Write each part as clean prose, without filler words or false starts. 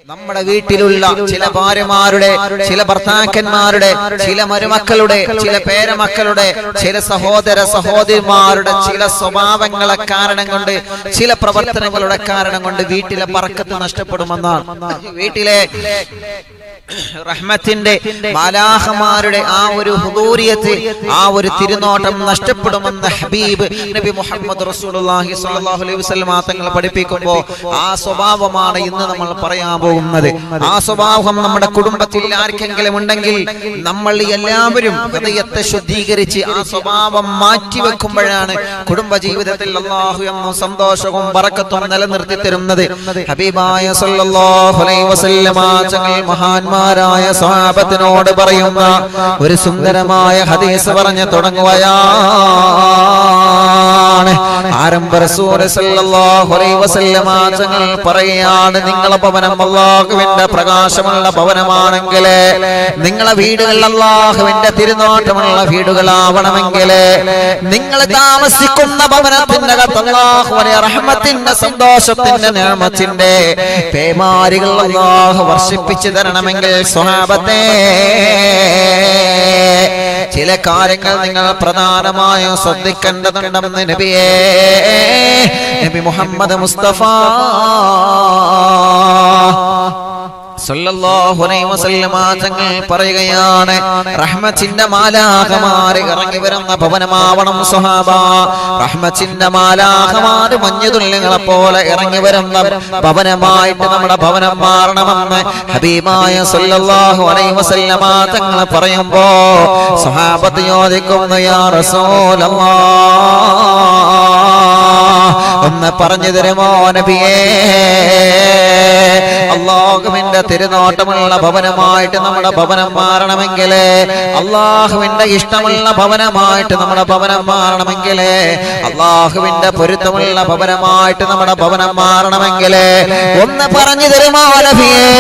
നമ്മുടെ വീട്ടിലുള്ള ചില ഭാര്യമാരുടെ, ചില ഭർത്താക്കന്മാരുടെ, ചില മരുമക്കളുടെ, ചില പേരമക്കളുടെ, ചില സഹോദര സഹോദരിമാരുടെ ചില സ്വഭാവങ്ങളെ കാരണം കൊണ്ട്, ചില പ്രവർത്തനങ്ങളുടെ കാരണം കൊണ്ട് വീട്ടിലെ ബർക്കത്ത് നഷ്ടപ്പെടുമെന്നാണ്. വീട്ടിലെ റഹ്മത്തിന്റെ മാലാഖമാരുടെ ആ ഒരു ഹുദൂരിയത്ത്, ആ ഒരു തിരുനോട്ടം നഷ്ടപ്പെടുമെന്ന് ഹബീബ് നബി മുഹമ്മദ് റസൂലുള്ളാഹി സ്വല്ലല്ലാഹു അലൈഹി വസല്ലം തങ്ങൾ പഠിപ്പിക്കുമ്പോൾ ആ സ്വഭാവമാണ് ഇന്ന് നമ്മൾ പറയാൻ പോകുന്നത്. ആ സ്വഭാവം നമ്മുടെ കുടുംബത്തിൽ ആർക്കെങ്കിലും ഉണ്ടെങ്കിൽ നമ്മൾ എല്ലാവരും ഹൃദയത്തെ ശുദ്ധീകരിച്ച് ആ സ്വഭാവം മാറ്റിവെക്കുമ്പോഴാണ് കുടുംബജീവിതത്തിൽ അല്ലാഹു എന്നും സന്തോഷവും ബറക്കത്തും നിലനിർത്തി തരുന്നത്. ഹബീബായ സ്വല്ലല്ലാഹു അലൈഹി വസല്ലം തങ്ങൾ മഹാന്മാരായ സ്വഹാബത്തിനോട് പറയുന്ന ഒരു സുന്ദരമായ ഹദീസ് പറഞ്ഞു തുടങ്ങുകയാണ്. ആരംഭ റസൂൽ സല്ലല്ലാഹു അലൈഹി വസല്ലം തങ്ങൾ പറയുകയാണ്, നിങ്ങളെ ഭവനം അല്ലാഹുവിന്റെ പ്രകാശമുള്ള ഭവനമാണെങ്കിൽ, നിങ്ങളെ വീടുകൾ അല്ലാഹുവിന്റെ തിരുനോട്ടമുള്ള വീടുകളാവണമെങ്കിൽ, നിങ്ങൾ താമസിക്കുന്ന ഭവനത്തിന്റെ അകത്ത് അല്ലാഹുവിന്റെ റഹ്മത്തിന്റെ സന്തോഷത്തിന്റെ നിഅമത്തിന്റെ പേമാരികൾ അല്ലാഹു വർഷിപ്പിച്ചു തരണമെങ്കിൽ സ്വഹാബത്തെ ചില കാര്യങ്ങൾ നിങ്ങൾ പ്രധാനമായും ശ്രദ്ധിക്കേണ്ടതുണ്ടെന്ന് നബി മുഹമ്മദ് മുസ്തഫ സല്ലല്ലാഹു അലൈഹി വസല്ലം തങ്ങൾ പറയുകയാണ്, റഹ്മത്തിന്റെ മാലാഖമാർ ഇറങ്ങി വരുന്ന ഭവനമാവണം സ്വഹാബ. റഹ്മത്തിന്റെ മാലാഖമാർ മഞ്ഞുതുള്ളികളെ പോലെ ഇറങ്ങി വരുന്ന ഭവനമായിട്ട് നമ്മുടെ ഭവനം മാറണമെന്ന് ഹബീബായ സല്ലല്ലാഹു അലൈഹി വസല്ലം തങ്ങൾ പറയുമ്പോ സ്വഹാബത്ത് ചോദിക്കുന്നു, യാ റസൂലല്ലാഹ്, ഒന്ന് പറഞ്ഞു തരുമോ നബിയേ, അല്ലാഹുവിന്റെ തിരുനോട്ടമുള്ള ഭവനമായിട്ട് നമ്മുടെ ഭവനം മാറണമെങ്കിൽ, അല്ലാഹുവിന്റെ ഇഷ്ടമുള്ള ഭവനമായിട്ട് നമ്മുടെ ഭവനം മാറണമെങ്കിൽ, അല്ലാഹുവിന്റെ പൊരുത്തമുള്ള ഭവനമായിട്ട് നമ്മുടെ ഭവനം മാറണമെങ്കിൽ ഒന്ന് പറഞ്ഞു തരുമോ നബിയേ?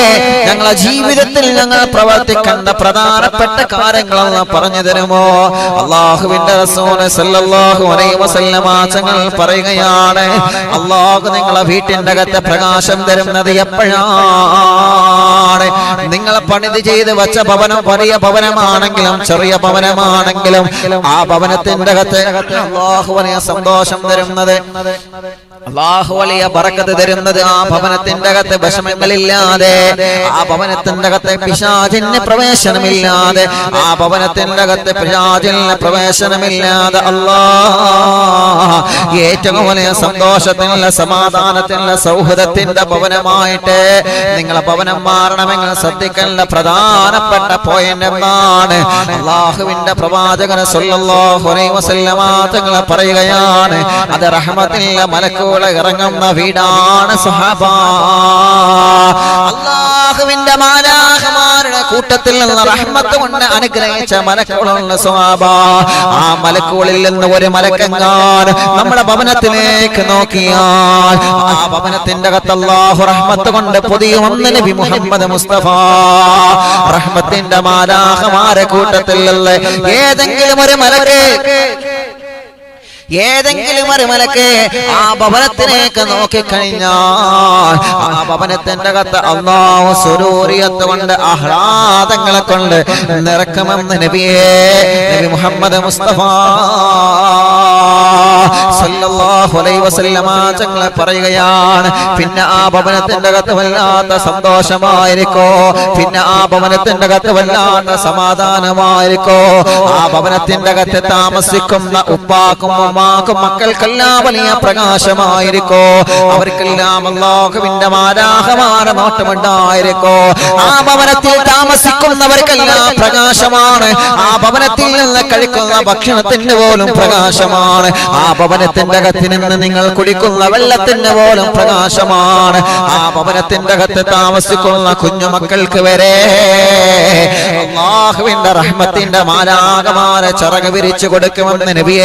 ഞങ്ങളെ ജീവിതത്തിൽ ഞങ്ങൾ പ്രവർത്തിക്കേണ്ട പ്രധാനപ്പെട്ട കാര്യങ്ങളൊന്ന് പറഞ്ഞു തരുമോ? അല്ലാഹുവിന്റെ റസൂൽ സല്ലല്ലാഹു അലൈഹി വസല്ലം തങ്ങൾ പറയുകയാണ്, അല്ലാഹു നിങ്ങളെ വീട്ടിന്റെ അകത്ത് പ്രകാശം തരുന്നത് എപ്പോഴാണ്? നിങ്ങൾ പണിത് ചെയ്ത് വെച്ച ഭവനം വലിയ ഭവനമാണെങ്കിലും ചെറിയ ഭവനമാണെങ്കിലും ആ ഭവനത്തിന്റെ അകത്ത് അല്ലാഹു വലിയ സന്തോഷം തരുന്നത്, അല്ലാഹു വലിയ ബറക്കത്ത് തരുന്നത് ആ ഭവനത്തിന്റെ അകത്ത് വിഷമങ്ങളില്ലാതെ, ആ ഭവനത്തിന്റെ അകത്ത് പിശാചിന് പ്രവേശനമില്ലാതെ, ആ ഭവനത്തിന്റെ അകത്ത് പിശാചിന് പ്രവേശനമില്ലാതെ അല്ലാഹ് ഏറ്റവും വലിയ സന്തോഷത്തിനുള്ള സമാധാനത്തിനുള്ള സൗഹൃദത്തിന്റെ ഭവനമായിട്ട് നിങ്ങളെ ഭവനം മാറണമെങ്കിൽ ശ്രദ്ധിക്കേണ്ട പ്രധാനപ്പെട്ട പോയിന്റ് എന്നാണ് അല്ലാഹുവിന്റെ പ്രവാചകൻ സല്ലല്ലാഹു അലൈഹി വസല്ലം തങ്ങൾ പറയുകയാണ്, അത് റഹ്മത്തിന്റെ മലക്കുകൾ ഇറങ്ങുന്ന വീടാണ് സ്വഹാബ. അല്ലാഹുവിന്റെ മാലാഖമാരുടെ കൂട്ടത്തിൽ നിന്ന് റഹ്മത്ത് കൊണ്ട് അനുഗ്രഹിച്ച മലക്കുകളുള്ള സ്വഹാബ. ആ മലക്കുകളിൽ നിന്ന് ഒരു മലക്കെങ്ങാനും നമ്മുടെ ഭവനത്തിലേക്ക് നോക്കിയാൽ ആ ഭവനത്തിന്റെ അകത്ത് അല്ലാഹു റഹ്മത്ത് കൊണ്ട് പുതിയ ഒന്ന് നബി മുഹമ്മദ് മുസ്തഫ റഹ്മത്തിന്റെ മാലാഖമാരെ കൂട്ടത്തിലുള്ള ഏതെങ്കിലും ഒരു മലക്ക് ആ ഭവനത്തിലേക്ക് നോക്കിക്കഴിഞ്ഞാൽ ആ ഭവനത്തിന്റെ അകത്ത് അല്ലാഹു സുരൂരിയത്ത് കൊണ്ട് ആഹ്ലാദങ്ങളെ കൊണ്ട് നിറക്കുമെന്ന് നബി മുഹമ്മദ് മുസ്തഫ സല്ലല്ലാഹു അലൈഹി വസല്ലം തങ്ങൾ പറയുകയാണ്, പിന്നെ ആ ഭവനത്തിന്റെ അകത്ത് വല്ലാത്ത സന്തോഷമായിരിക്കോ, പിന്നെ ആ ഭവനത്തിന്റെ അകത്ത് വല്ലാത്ത സമാധാനമായിരിക്കോ, ആ ഭവനത്തിന്റെ അകത്ത് താമസിക്കുന്ന ഉപ്പാക്കും ഉമ്മാക്കും മക്കൾക്കെല്ലാം വലിയ പ്രകാശമായിരിക്കോ, അവർക്കെല്ലാം അല്ലാഹുവിന്റെ മാലാഖമാരുടെ നോട്ടമുണ്ടായിരിക്കോ, ആ ഭവനത്തിൽ താമസിക്കുന്നവർക്കെല്ലാം പ്രകാശമാണ്, ആ ഭവനത്തിൽ നിന്ന് കഴിക്കുന്ന ഭക്ഷണത്തിന് പോലും പ്രകാശമാണ്, ആ ഭവനത്തിന്റെ അകത്ത് നിന്ന് നിങ്ങൾ കുടിക്കുന്ന വെള്ളത്തിന് പോലും പ്രകാശമാണ്, ആ ഭവനത്തിന്റെ അകത്ത് താമസിക്കുന്ന കുഞ്ഞുമക്കൾക്ക് വരെ അല്ലാഹുവിന്റെ റഹ്മത്തിന്റെ മാലാഖമാരെ ചിറക് വിരിച്ചു കൊടുക്കുമെന്ന് നബി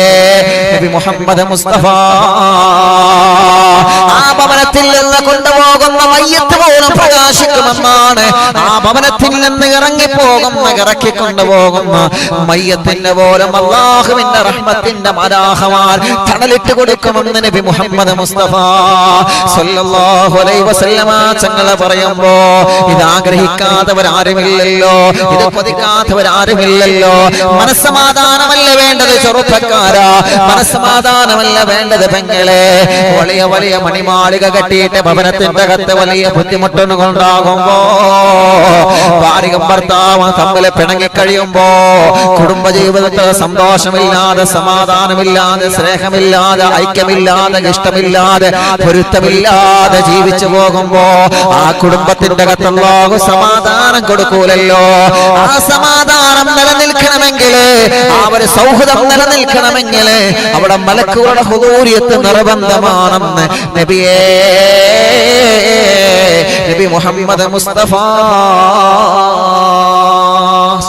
മുഹമ്മദ് മുസ്തഫ. ആ ഭവനത്തിൽ നിന്ന് കൊണ്ടുപോകുന്ന മയ്യത്ത് പോലും പ്രകാശിക്കുമെന്നാണ്. ആ ഭവനത്തിൽ നിന്ന് ഇറങ്ങിപ്പോകുന്ന ഇറക്കിക്കൊണ്ടുപോകുന്ന മയ്യത്തിന്റെ പോലും അല്ലാഹുവിന്റെ റഹ്മത്തിന്റെ മലാഹമാർ തണലിട്ട് കൊടുക്കുമെന്ന് നബി മുഹമ്മദ് മുസ്തഫ സല്ലല്ലാഹു അലൈഹി വസല്ലമ തങ്ങൾ പറയുമ്പോ ഇത് ആഗ്രഹിക്കാത്തവരാരുമില്ലല്ലോ, ഇത് കൊതിക്കാത്തവരാരുമില്ലല്ലോ. മനസ്സമാധാനമല്ല വേണ്ടത് ചെറുപ്പക്കാരാ, മനസ്സമാധാനമല്ല വേണ്ടത് പെങ്ങളെ. വലിയ വലിയ മണിമാളിക കെട്ടിയിട്ട് ഭവനത്തിന്റെ അകത്ത് വലിയ ബുദ്ധിമുട്ടുകളുണ്ടാകുമ്പോ, ഭാര്യയും ഭർത്താവും തമ്മിൽ പിണങ്ങിക്കഴിയുമ്പോ, കുടുംബജീവിതത്തിൽ സന്തോഷമില്ലാതെ, സമാധാനമില്ലാതെ, സ്നേഹമില്ലാതെ, ഐക്യമില്ലാതെ, ഇഷ്ടമില്ലാതെ, പൊരുത്തമില്ലാതെ ജീവിച്ചു പോകുമ്പോ ആ കുടുംബത്തിന്റെ അകത്തുള്ളാഹു സമാധാനം കൊടുക്കൂലല്ലോ. ആ സമാധാനം നിലനിൽക്കണമെങ്കിൽ, ആ ഒരു സൗഹൃദം നിലനിൽക്കണമെങ്കിൽ അവിടെ മലക്കുകളുടെ ഹുദൂരിയത്ത് നിർബന്ധമാണെന്ന് നബി മുഹമ്മദ് മുസ്തഫ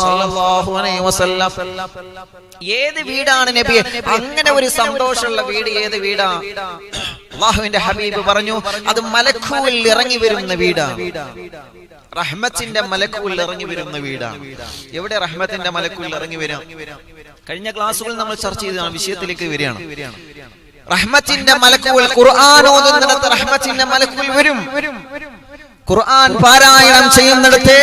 സല്ലല്ലാഹു അലൈഹി വസല്ലം. ഏത് വീടാണ് നബിയെ അങ്ങനെ ഒരു സന്തോഷമുള്ള വീട്? ഏത് വീടാ? അല്ലാഹുവിന്റെ ഹബീബ് പറഞ്ഞു, അത് മലക്കുകൾ ഇറങ്ങി വരുന്ന വീടാണ്. റഹ്മത്തിന്റെ മലക്കുകൾ ഇറങ്ങി വരുന്ന വീടാണ്. എവിടെ റഹ്മത്തിന്റെ മലക്കുകൾ ഇറങ്ങി വരാം? കഴിഞ്ഞ ക്ലാസ്സുകളിൽ നമ്മൾ ചർച്ച ചെയ്തതാണ്. വിഷയത്തിലേക്ക് വരികയാണ്. റഹ്മത്തിന്റെ മലക്കുകൾ ഖുർആൻ ഓതുന്നിടത്ത് റഹ്മത്തിന്റെ മലക്കുകൾ വരും. ഖുർആൻ പാരായണം ചെയ്യുന്നിടത്ത്,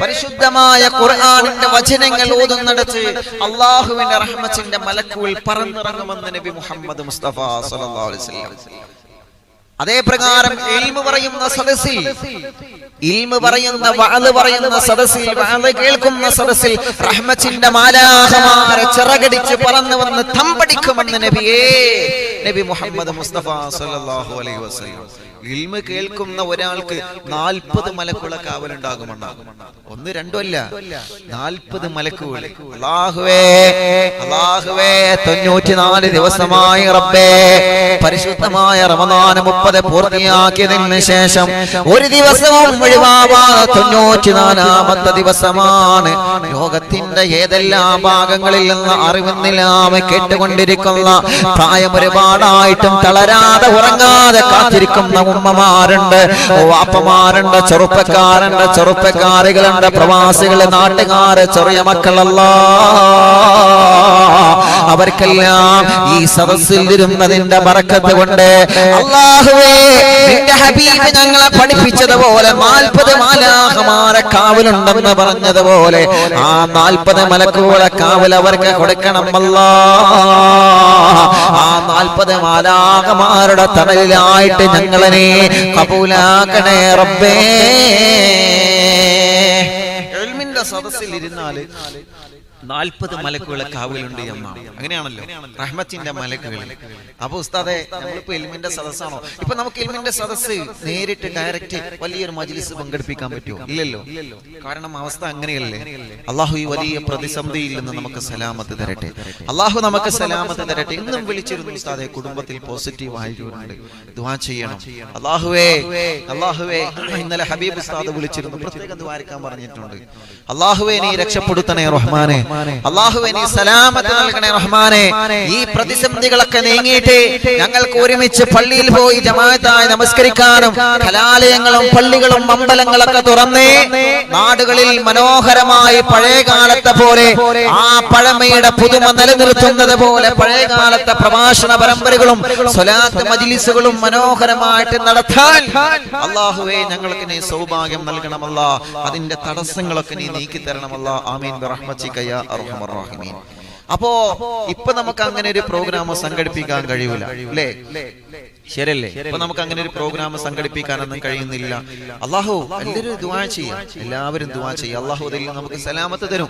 പരിശുദ്ധമായ ഖുർആനിന്റെ വചനങ്ങൾ ഓതുന്നിടത്ത് അല്ലാഹുവിന്റെ റഹ്മത്തിന്റെ മലക്കുകൾ പറന്നിറങ്ങുമെന്ന് നബി മുഹമ്മദ് മുസ്തഫ സല്ലല്ലാഹു അലൈഹി വസല്ലം. അതേ പ്രകാരം ഇൽമു പറയുന്ന സദസ്സിൽ, ഇൽമു പറയുന്ന വഅദ് പറയുന്ന സദസ്സിൽ, വഅദ് കേൾക്കുന്ന സദസ്സിൽ റഹ്മത്തിന്റെ മാലാഖമാരെ ചിറകടിച്ച് പറന്നു വന്ന് തമ്പടിക്കുമെന്ന് നബി മുഹമ്മദ് മുസ്തഫ സല്ലല്ലാഹു അലൈഹി വസല്ലം. ഇൽമു കേൾക്കുന്ന ഒരാൾക്ക് 40 മലക്കുകളെ കാവലുണ്ടാകുമെന്നാണ്. 1 2 അല്ല, 40 മലക്കുകൾ. അല്ലാഹുവേ, അല്ലാഹുവേ, 94 ദിവസമായി റബ്ബേ പരിശുദ്ധമായ റമദാൻ 30 പൂർത്തിയാക്കിയതിന് ശേഷം ഒരു ദിവസവും ഒഴിവാവാതെ 94ാമത്തെ ദിവസമാണ്. ലോകത്തിന്റെ ഏതെല്ലാം ഭാഗങ്ങളിൽ നിന്ന് അറിവുന്നില്ലാതെ കേട്ടുകൊണ്ടിരിക്കുന്ന, പ്രായം ഒരുപാടായിട്ടും തളരാതെ ഉറങ്ങാതെ കാത്തിരിക്കുന്ന ഉമ്മമാരുണ്ട്, വാപ്പമാരുണ്ട്, ചെറുപ്പക്കാരുണ്ട്, ചെറുപ്പക്കാരികളുണ്ട്, പ്രവാസികള്, നാട്ടുകാര്, ചെറിയ മക്കളല്ല. അവർക്കെല്ലാം ഈ സദസ്സിൽ ഇരുന്നതിന്റെ ബറക്കത്ത് കൊണ്ട് അല്ലാഹുവേ, നിന്റെ ഹബീബ് ഞങ്ങളെ പഠിപ്പിച്ചതുപോലെ 40 മാലാഖമാരെ കാവലുണ്ടെന്ന് പറഞ്ഞതുപോലെ ആ 40 മലക്കുകളെ കാവൽ അവർക്ക് കൊടുക്കണം അല്ലാഹ്. ആ 40 മാലാഖമാരുടെ തണലിലായിട്ട് ഞങ്ങളെ കബൂലാക്കണേ റബ്ബേ. ഇൽമിന്റെ സദസ്സിൽ ഇരുന്നാല് 40 മലക്കുകളെ കാവലുണ്ട് എന്നാണ്. അങ്ങനെയാണല്ലോ റഹ്മത്തിന്റെ മലക്കുകൾ. അപ്പൊ ഉസ്താദെ, നമ്മളിപ്പോ ഇൽമിന്റെ സദസ്സാണോ? ഇപ്പൊ നമുക്ക് ഇൽമിന്റെ സദസ്സ് നേരിട്ട് ഡയറക്റ്റ് വലിയൊരു മജ്ലിസ് പങ്കെടുപ്പിക്കാൻ പറ്റുമോ? ഇല്ലല്ലോ. കാരണം അവസ്ഥ അങ്ങനെയല്ലേ. അള്ളാഹു ഈ വലിയ പ്രതിസന്ധിയിൽ നിന്ന് നമുക്ക് സലാമത്ത് തരട്ടെ. അള്ളാഹു നമുക്ക് സലാമത്ത് തരട്ടെ. ഇന്നും വിളിച്ചിരുന്നു ഉസ്താദെ, കുടുംബത്തിൽ പോസിറ്റീവ് ആയവരുണ്ട്, ദുആ ചെയ്യണം. അള്ളാഹുവേ, അള്ളാഹുവേ, ഇന്നലെ ഹബീബ് ഉസ്താദ് വിളിച്ചിരുന്നു, പ്രത്യേകം ദുആ പറഞ്ഞിട്ടുണ്ട്. അള്ളാഹുവേ, നീ രക്ഷപ്പെടുത്തണേ റഹ്മാനെ. അല്ലാഹുവേ, നീ സലാമത്ത് നൽകണേ റഹ്മാനെ. ഈ പ്രതിസന്ധികളൊക്കെ നീങ്ങിയിട്ട് ഞങ്ങൾക്ക് ഒരുമിച്ച് പള്ളിയിൽ പോയി ജമാഅത്തായി നമസ്കരിക്കാനും, കലാലയങ്ങളും പള്ളികളും അമ്പലങ്ങളൊക്കെ തുറന്നേ നാടുകളിൽ മനോഹരമായി പഴയകാലത്തെ പോലെ, ആ പഴമയുടെ പുതുമ നിലനിർത്തുന്നത് പോലെ പഴയകാലത്തെ പ്രഭാഷണ പരമ്പരകളും സ്വലാത്ത് മജ്ലിസുകളും മനോഹരമായിട്ട് നടത്താൻ അല്ലാഹുവേ ഞങ്ങൾക്ക് നീ സൗഭാഗ്യം നൽകണമല്ല. അതിന്റെ തടസ്സങ്ങളൊക്കെ നീ നീക്കി തരണമല്ല. ആമീൻ ബിറഹ്മതിക യാ അർഹമർ റഹീമീൻ. അപ്പോ ഇപ്പൊ നമുക്ക് അങ്ങനെ ഒരു പ്രോഗ്രാം സംഘടിപ്പിക്കാൻ കഴിയൂല, അല്ലേ? ശരിയല്ലേ? ഇപ്പൊ നമുക്ക് അങ്ങനെ ഒരു പ്രോഗ്രാം സംഘടിപ്പിക്കാനൊന്നും കഴിയുന്നില്ല. അല്ലാഹു എല്ലാവരും ദുആ ചെയ്യാം, എല്ലാവരും ദുആ ചെയ്യാം. അല്ലാഹു അതിൽ നമുക്ക് സലാമത്ത് തരും,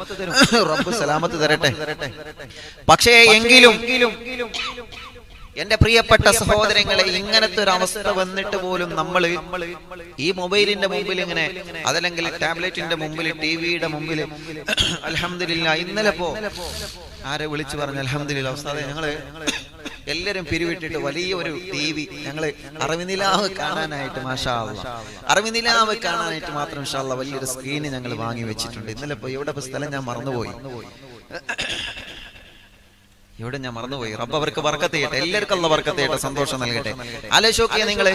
റബ്ബ് സലാമത്ത് തരട്ടെ. പക്ഷേ എങ്കിലും എന്റെ പ്രിയപ്പെട്ട സഹോദരങ്ങളെ, ഇങ്ങനത്തെ ഒരു അവസ്ഥ വന്നിട്ട് പോലും നമ്മൾ ഈ മൊബൈലിന്റെ മുമ്പിൽ ഇങ്ങനെ, അതല്ലെങ്കിൽ ടാബ്ലറ്റിന്റെ മുമ്പിൽ, ടിവിയുടെ മുമ്പിൽ അൽഹംദുലില്ലാഹ്, ഇന്നലെ ആരെ വിളിച്ചു പറഞ്ഞു അൽഹംദുലില്ലാഹ് ഉസ്താദേ, ഞങ്ങള് എല്ലാരും പിരിവിട്ടിട്ട് വലിയൊരു ടി.വി. ഞങ്ങള് അറിവിനിലാവ് കാണാനായിട്ട് മാഷാ അല്ലാഹ്, അറിവിനിലാവ് കാണാനായിട്ട് മാത്രം ഇൻഷാ അല്ലാഹ് വലിയൊരു സ്ക്രീന് ഞങ്ങൾ വാങ്ങി വെച്ചിട്ടുണ്ട്. ഇന്നലെ എവിടെ സ്ഥലം ഞാൻ മറന്നുപോയി. ഇവിടെ ഞാൻ മറന്നുപോയി. റബ്ബ് അവർക്ക് ബർക്കത്ത് ചെയ്യട്ടെ, എല്ലാവർക്കും അല്ലാഹു ബർക്കത്ത് ചെയ്യട്ടെ, സന്തോഷം നൽകട്ടെ. ആലോചിക്കുക നിങ്ങളെ.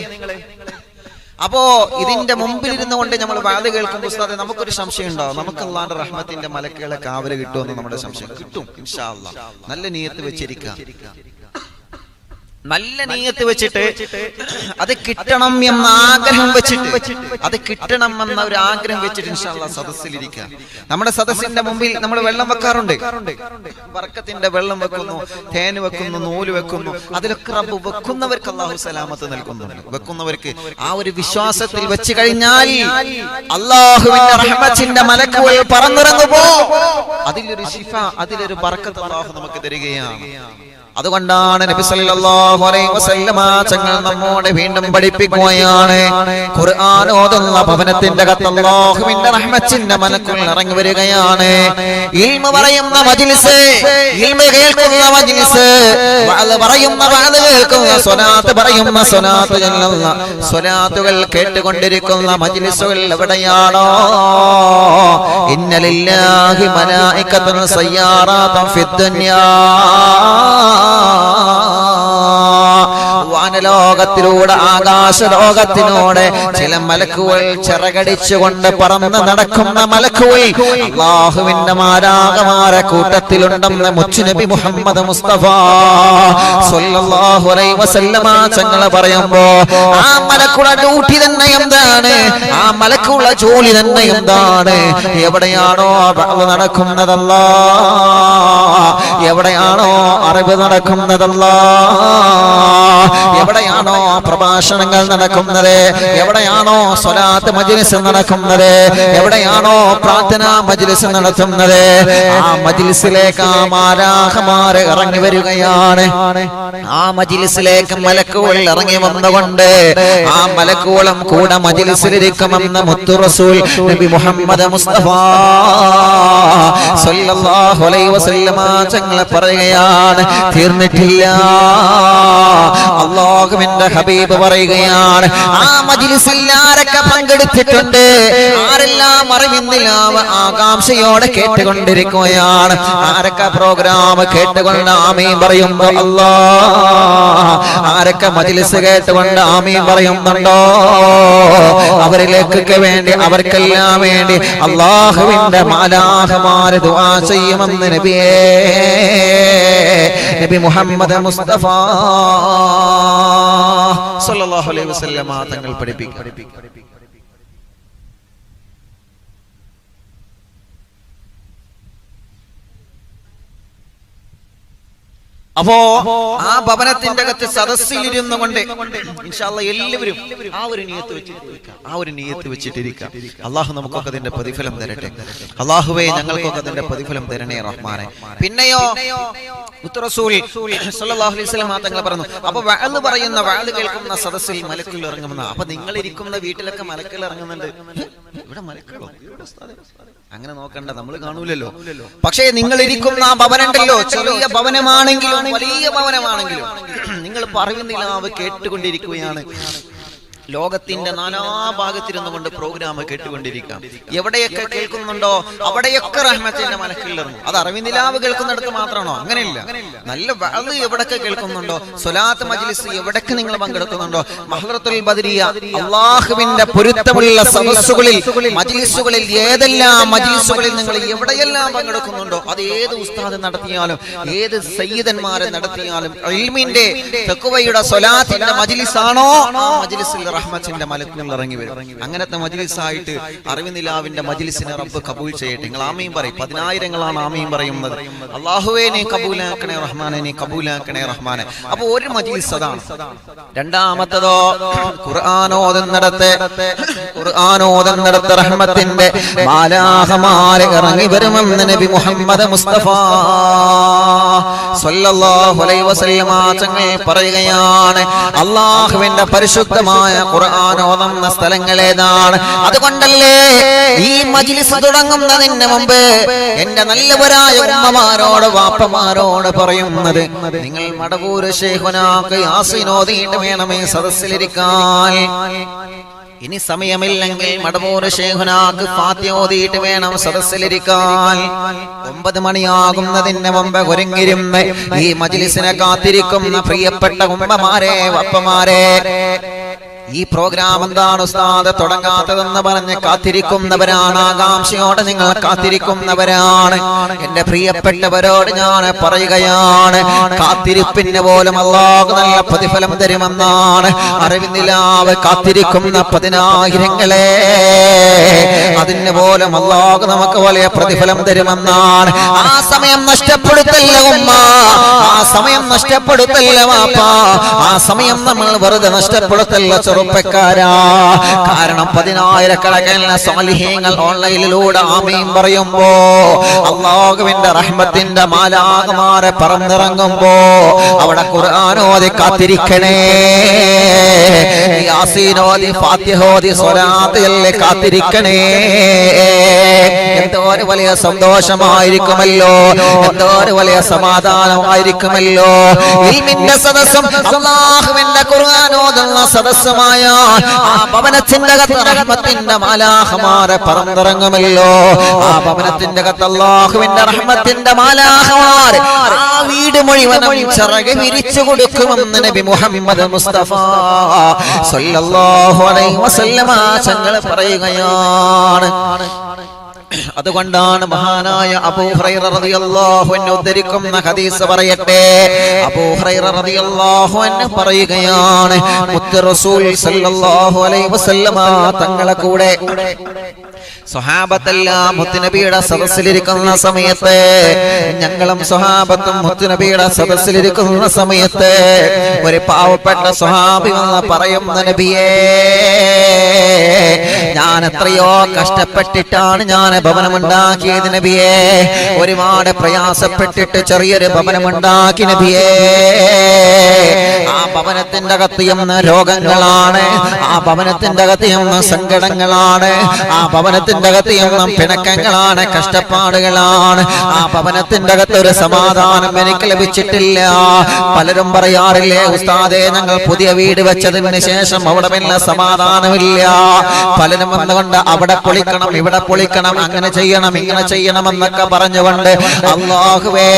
അപ്പോ ഇതിന്റെ മുമ്പിൽ ഇരുന്നു കൊണ്ട് നമ്മൾ വാദ കേൾക്കുമ്പോൾ ഉസ്താദേ നമുക്കൊരു സംശയം ഉണ്ടാവും, നമുക്ക് അല്ലാഹുവിന്റെ റഹ്മത്തിന്റെ മലക്കുകളെ കാവല് കിട്ടുമെന്ന് നമ്മുടെ സംശയം. കിട്ടും ഇൻഷാ അല്ലാഹ്. നല്ല നിയ്യത്ത് വെച്ചിരിക്കുക, നല്ല നിയ്യത്ത് വെച്ചിട്ട് അത് കിട്ടണം എന്ന ആഗ്രഹം വെച്ചിട്ട്, അത് കിട്ടണം എന്ന ഒരു ആഗ്രഹം വെച്ചിട്ട് ഇൻഷാ അല്ലാഹ് സദസ്സിലിരിക്കുക. നമ്മുടെ സദസ്സിന്റെ മുമ്പിൽ നമ്മൾ വെള്ളം വെക്കാറുണ്ട്, ബർക്കത്തിന്റെ വെള്ളം വെക്കുന്നു, തേൻ വെക്കുന്നു, നൂല് വെക്കുന്നു. അതിലൊക്കെ റബ്ബ് വെക്കുന്നവർക്ക് അല്ലാഹു സലാമത്ത് നൽകുന്നുണ്ട്. വെക്കുന്നവർക്ക് ആ ഒരു വിശ്വാസത്തിൽ വെച്ച് കഴിഞ്ഞാൽ അല്ലാഹുവിന്റെ റഹ്മത്തിന്റെ മലക്കുകൾ പറന്നിറങ്ങുമ്പോ അതിലൊരു ശിഫ, അതിലൊരു ബർക്കത്ത് അല്ലാഹു നമുക്ക് തരികയാണ്. അതുകൊണ്ടാണ് നബി സല്ലല്ലാഹു അലൈഹി വസല്ലമ തങ്ങൾ നമ്മോട് വീണ്ടും പഠിപ്പിക്കുകയാണ്, ഖുർആൻ ഓതുന്ന ഭവനത്തിന്റെ അകത്ത് അല്ലാഹുവിന്റെ റഹ്മത്തിന്റെ മലക്കുകൾ ഇറങ്ങി വരികയാണ്. ഇൽമ പറയുന്ന മജ്ലിസ്, ഇൽമ കേൾക്കുന്ന മജ്ലിസ്, വഅദ് പറയുന്ന വഅദ് കേൾക്കുന്ന, സ്വലാത്ത് പറയുന്ന സ്വലാത്ത് ചൊല്ലുന്ന, സ്വലാത്തുകൾ കേട്ടുകൊണ്ടിരിക്കുന്ന മജ്ലിസുകൾ എവിടെയാണോ, ഇന്ന ലില്ലാഹി മലായികത്തുൻ സയ്യാറാത്തുൻ ഫിദ്ദുനിയാ, വാനലോകത്തിലൂടെ ആകാശലോകത്തിനോടെ ചില മലക്കുകൾ ചിറകടിച്ചുകൊണ്ട് പറന്ന് നടക്കുന്ന മലക്കുകൾ അല്ലാഹുവിന്റെ മാലാഖമാരെ കൂട്ടത്തിലുണ്ടെന്ന് മുത്തുനബി മുഹമ്മദ് മുസ്തഫ സ്വല്ലല്ലാഹു അലൈഹി വസല്ലമ തങ്ങൾ പറയുമ്പോ ആ മലക്കുകളുടെ ഡ്യൂട്ടി തന്നെ എന്താണ്, ആ മലക്കുകളുടെ ജോലി തന്നെ എന്താണ്? എവിടെയാണോ ബഅദ് നടക്കുന്നതല്ലാ, എവിടെയാണോ അറിവ് നടക്കുന്നതല്ലാ, എവിടെയാണോ പ്രഭാഷണങ്ങൾ നടക്കുന്നത്, എവിടെയാണോ സ്വലാത്ത് മജ്ലിസ് നടക്കുന്നത്, എവിടെയാണോ പ്രാർത്ഥനാ മജ്ലിസ് നടത്തുന്നത്, ആ മജ്ലിസിലേക്ക് ആ മാലാഖമാര് ഇറങ്ങി വരികയാണ്. ആ മജ്ലിസിലേക്ക് മലക്കുകൾ ഇറങ്ങി വന്നുകൊണ്ട് ആ മലക്കുകളും കൂടെ മജ്ലിസിലിരിക്കുമെന്ന് മുത്തു റസൂൽ നബി മുഹമ്മദ് മുസ്തഫ സ്വല്ലല്ലാഹു അലൈഹി വസല്ലമ തങ്ങൾ പറയുകയാണ്. തീർന്നിട്ടില്ല, അല്ലാഹുവിന്റെ ഹബീബ് പറയുകയാണ്, ആ മജ്ലിസിൽ ആരൊക്കെ പങ്കെടുത്തിട്ടുണ്ട്, ആരെല്ലാം അറിവിന്നിലാവ ആകാംക്ഷയോടെ കേട്ടുകൊണ്ടിരിക്കുകയാണ്, ആരൊക്കെ പ്രോഗ്രാം കേട്ടുകൊണ്ട് ആമീൻ പറയുമ്പോ അല്ലാഹ്, ആരൊക്കെ മജ്ലിസ് കേട്ടുകൊണ്ട് ആമീൻ പറയുന്നുണ്ടോ അവരിലേക്കൊക്കെ വേണ്ടി, അവർക്കെല്ലാം വേണ്ടി അല്ലാഹുവിന്റെ മാലാഖമാർ ദുആ ചെയ്യുമെന്ന് നബിയേ നബി മുഹമ്മദ് മുസ്തഫ സല്ലല്ലാഹു അലൈഹി വസല്ലമ തങ്ങൾ പഠിപ്പിക്കും. അപ്പോ ആ ഭവനത്തിന്റെ അകത്ത് സദസ്സിലിരുന്നു കൊണ്ട് ഇൻഷാ അല്ലാഹ് എല്ലാവരും ആ ഒരു നിയ്യത്ത് വെച്ചിട്ടിരിക്കുക, ആ ഒരു നിയ്യത്ത് വെച്ചിട്ടിരിക്കുക. അല്ലാഹു നമുക്കൊക്കെ അതിന്റെ പ്രതിഫലം തരട്ടെ. അല്ലാഹുവേ ഞങ്ങൾക്കൊക്കെ അതിന്റെ പ്രതിഫലം തരണേ റഹ്മാനെ. പിന്നെയോ റസൂൽ സല്ലല്ലാഹു അലൈഹി വസല്ലം തങ്ങൾ പറഞ്ഞു, അപ്പൊ വഅദ് പറയുന്ന, വഅദ് കേൾക്കുന്ന സദസ്സിൽ മലക്കുകൾ ഇറങ്ങുമെന്ന. അപ്പൊ നിങ്ങൾ ഇരിക്കുന്ന വീട്ടിലൊക്കെ മലക്കുകൾ ഇറങ്ങുന്നുണ്ട്, ഇവിടെ മലക്കുകളോ? അങ്ങനെ നോക്കണ്ട, നമ്മൾ കാണൂലല്ലോ. പക്ഷേ നിങ്ങൾ ഇരിക്കുന്ന ആ ഭവനമുണ്ടല്ലോ, ചെറിയ ഭവനമാണെങ്കിലും വലിയ ഭവനമാണെങ്കിലും നിങ്ങൾ പറയുന്നില്ല കേട്ടുകൊണ്ടിരിക്കുകയാണ്. ലോകത്തിന്റെ നാനാഭാഗത്തിരുന്നു കൊണ്ട് പ്രോഗ്രാം കേട്ടുകൊണ്ടിരിക്കാം. എവിടെയൊക്കെ കേൾക്കുന്നുണ്ടോ അവിടെയൊക്കെ റഹ്മത്തിന്റെ മലക്കുകൾ ഇറങ്ങും. അത് അറിവിനിലാവ് കേൾക്കുന്നിടത്ത് മാത്രമാണോ? അങ്ങനെയില്ല. നല്ല വഅദ് എവിടൊക്കെ കേൾക്കുന്നുണ്ടോ, സ്വലാത്ത് മജ്ലിസ് എവിടൊക്കെ നിങ്ങൾ പങ്കെടുക്കുന്നുണ്ടോ, മഹ്റത്തുൽ ബദരിയ അല്ലാഹുവിന്റെ പൊരുത്തമുള്ള സദസ്സുകളിൽ മജ്ലിസുകളിൽ, ഏതെല്ലാം മജ്ലിസുകളിൽ നിങ്ങൾ എവിടെയെല്ലാം പങ്കെടുക്കുന്നുണ്ടോ, അത് ഏത് ഉസ്താദ് നടത്തിയാലും ഏത് സയ്യിദന്മാരെ നടത്തിയാലും ഇൽമിന്റെ തഖ്വയുടെ സ്വലാത്തിന്റെ മജ്ലിസാണോ, ആ മജ്ലിസിൽ റഹ്മത്തിന്റെ മലക്കുകൾ ഇറങ്ങി വരും. അങ്ങനത്തെ മജ്ലിസായിട്ട് അറിവിനിലാവിന്റെ മജ്ലിസിനെ റബ്ബ് കബൂൽ ചെയ്യട്ടെ. നിങ്ങൾ ആമീൻ പറയും. 10,000ങ്ങളാണ് ആമീൻ പറയുന്നത്. അല്ലാഹുവേ നീ കബൂലാക്കണേ റഹ്മാനെ, നീ കബൂലാക്കണേ റഹ്മാനെ. അപ്പൊ ഒരു മജ്ലിസ് അതാണ്. രണ്ടാമത്തതോ ഖുർആൻ ഓതുന്നിടത്ത് റഹ്മത്തിന്റെ മാലാഖമാർ ഇറങ്ങി വരുമെന്ന് നബി മുഹമ്മദ് മുസ്തഫ സ്വല്ലല്ലാഹു അലൈഹി വസല്ലമ തങ്ങൾ പറയുകയാണ്. അല്ലാഹുവിന്റെ പരിശുദ്ധമായ ഖുർആൻ ഓതുന്ന സ്ഥലങ്ങൾ ഏതാണ്? അതുകൊണ്ടല്ലേ ഈ മജ്ലിസ് തുടങ്ങുന്നതിന് മുമ്പ് എന്റെ നല്ലവരായ ഉമ്മമാരോട് വാപ്പമാരോട് പറയുന്നത്, നിങ്ങൾ മടവൂര് ശൈഖുനാക്ക് യാസീൻ ഓതിയിട്ട് വേണമേ സദസ്സിലിരിക്കാൻ. ഇനി സമയമില്ലെങ്കിൽ മടവൂർ ശൈഖുനാക്ക് ഫാത്തിഹ ഓതിയിട്ട് വേണം സദസ്സിലിരിക്കാൻ. 9 മണിയാകുന്നതിന് മുമ്പ് ഒരുങ്ങിരുന്ന് ഈ മജ്ലിസിനെ കാത്തിരിക്കുന്ന പ്രിയപ്പെട്ട ഉമ്മമാരെ, വപ്പമാരെ, ഈ പ്രോഗ്രാം എന്താണ് ഉസ്താദ് തുടങ്ങാത്തതെന്ന് പറഞ്ഞ് കാത്തിരിക്കുന്നവരാണ്. ആകാംക്ഷയോടെ നിങ്ങൾ കാത്തിരിക്കുന്നവരാണ്. എന്റെ പ്രിയപ്പെട്ടവരോട് ഞാൻ പറയുകയാണ്, കാത്തിരിപ്പിന് പോലും അല്ലാഹു നല്ല പ്രതിഫലം തരുമെന്നാണ്. അറിവിനിലാവ് കാത്തിരിക്കുന്ന 10,000-ങ്ങളെ, അതിന് പോലും അല്ലാഹു നമുക്ക് വലിയ പ്രതിഫലം തരുമെന്നാണ്. ആ സമയം നഷ്ടപ്പെടുത്തല്ല ഉമ്മ, ആ സമയം നഷ്ടപ്പെടുത്തല്ല വാപ്പ, ആ സമയം നമ്മൾ വെറുതെ നഷ്ടപ്പെടുത്തല്ല ചെറുപ്പക്കാരാ. കാരണം 10,000-കണക്കിന് സ്വാലിഹീങ്ങൾ ഓൺലൈനിലൂടെ ആമീൻ പറയുമ്പോ, അല്ലാഹുവിന്റെ റഹ്മത്തിന്റെ മാലാഖമാരെ പറന്നിറങ്ങുമ്പോ അവിടെ ഖുർആൻ ഓതി കാത്തിരിക്കണേ, യാസീൻ ഓതി ഫാത്തിഹ ഓതി സ്വലാത്ത് ചൊല്ലി കാത്തിരിക്കണേ. എന്തോ ഒരു വലിയ സന്തോഷമായിരിക്കുമല്ലോ, എന്തോ ഒരു വലിയ സമാധാനമായിരിക്കുമല്ലോ. ഇൽമിന്റെ സദസ്സും അല്ലാഹുവിന്റെ ഖുർആൻ ഓതുന്ന സദസ്സുമായ ആ ഭവനത്തിന്റെ അകത്ത് റഹ്മത്തിന്റെ മാലാഖമാരെ പറന്നിറങ്ങുമല്ലോ. ആ ഭവനത്തിന്റെ അകത്ത് അല്ലാഹുവിന്റെ റഹ്മത്തിന്റെ മാലാഖമാർ ആ വീട് മുഴുവനും ചിറക് വിരിച്ചു കൊടുക്കുമെന്ന് നബി മുഹമ്മദ് മുസ്തഫ സല്ലല്ലാഹു അലൈഹി വസല്ലമ തങ്ങൾ പറയുകയാണ്. അതുകൊണ്ടാണ് മഹാനായ അബൂ ഹുറൈറ റളിയല്ലാഹു അൻഹു ഉദ്ധരിക്കുന്ന ഹദീസ് പറയട്ടെ. അബൂ ഹുറൈറ റളിയല്ലാഹു അൻഹു പറയുകയാണ്, മുത്ത് റസൂൽ സല്ലല്ലാഹു അലൈഹി വസല്ലമ തങ്ങളെ കൂടെ സ്വഹാബത്തെല്ലാം മുത്തുനബിയുടെ സദസ്സിലിരിക്കുന്ന സമയത്ത്, ഞങ്ങളും സ്വഹാബത്തും മുത്തുനബിയുടെ സദസ്സിലിരിക്കുന്ന സമയത്ത് ഒരു പാവപ്പെട്ട സ്വഹാബി എന്ന് പറയുന്ന നബിയേ, ഞാൻ എത്രയോ കഷ്ടപ്പെട്ടിട്ടാണ് ഞാൻ ഭവനമുണ്ടാക്കിയത് നബിയേ, ഒരുപാട് പ്രയാസപ്പെട്ടിട്ട് ചെറിയൊരു ഭവനമുണ്ടാക്കി നബിയേ. ആ ഭവനത്തിന്റെ അകത്ത് എന്ന രോഗങ്ങളാണ്, ആ ഭവനത്തിന്റെ അകത്ത് എന്ന സങ്കടങ്ങളാണ്, ആ ഭവനത്തിന്റെ അകത്ത് എന്ന പിണക്കങ്ങളാണ്, കഷ്ടപ്പാടുകളാണ്. ആ ഭവനത്തിന്റെ അകത്ത് ഒരു സമാധാനം എനിക്ക് ലഭിച്ചിട്ടില്ല. പലരും പറയാറില്ലേ, ഉസ്താദേ ഞങ്ങൾ പുതിയ വീട് വെച്ചതിന് ശേഷം അവിടെ പിന്നെ സമാധാനമില്ല. പലരും വന്നുകൊണ്ട് അവിടെ പൊളിക്കണം, ഇവിടെ പൊളിക്കണം, അങ്ങനെ ചെയ്യണം, ഇങ്ങനെ ചെയ്യണം എന്നൊക്കെ പറഞ്ഞുകൊണ്ട്, അല്ലാഹുവേ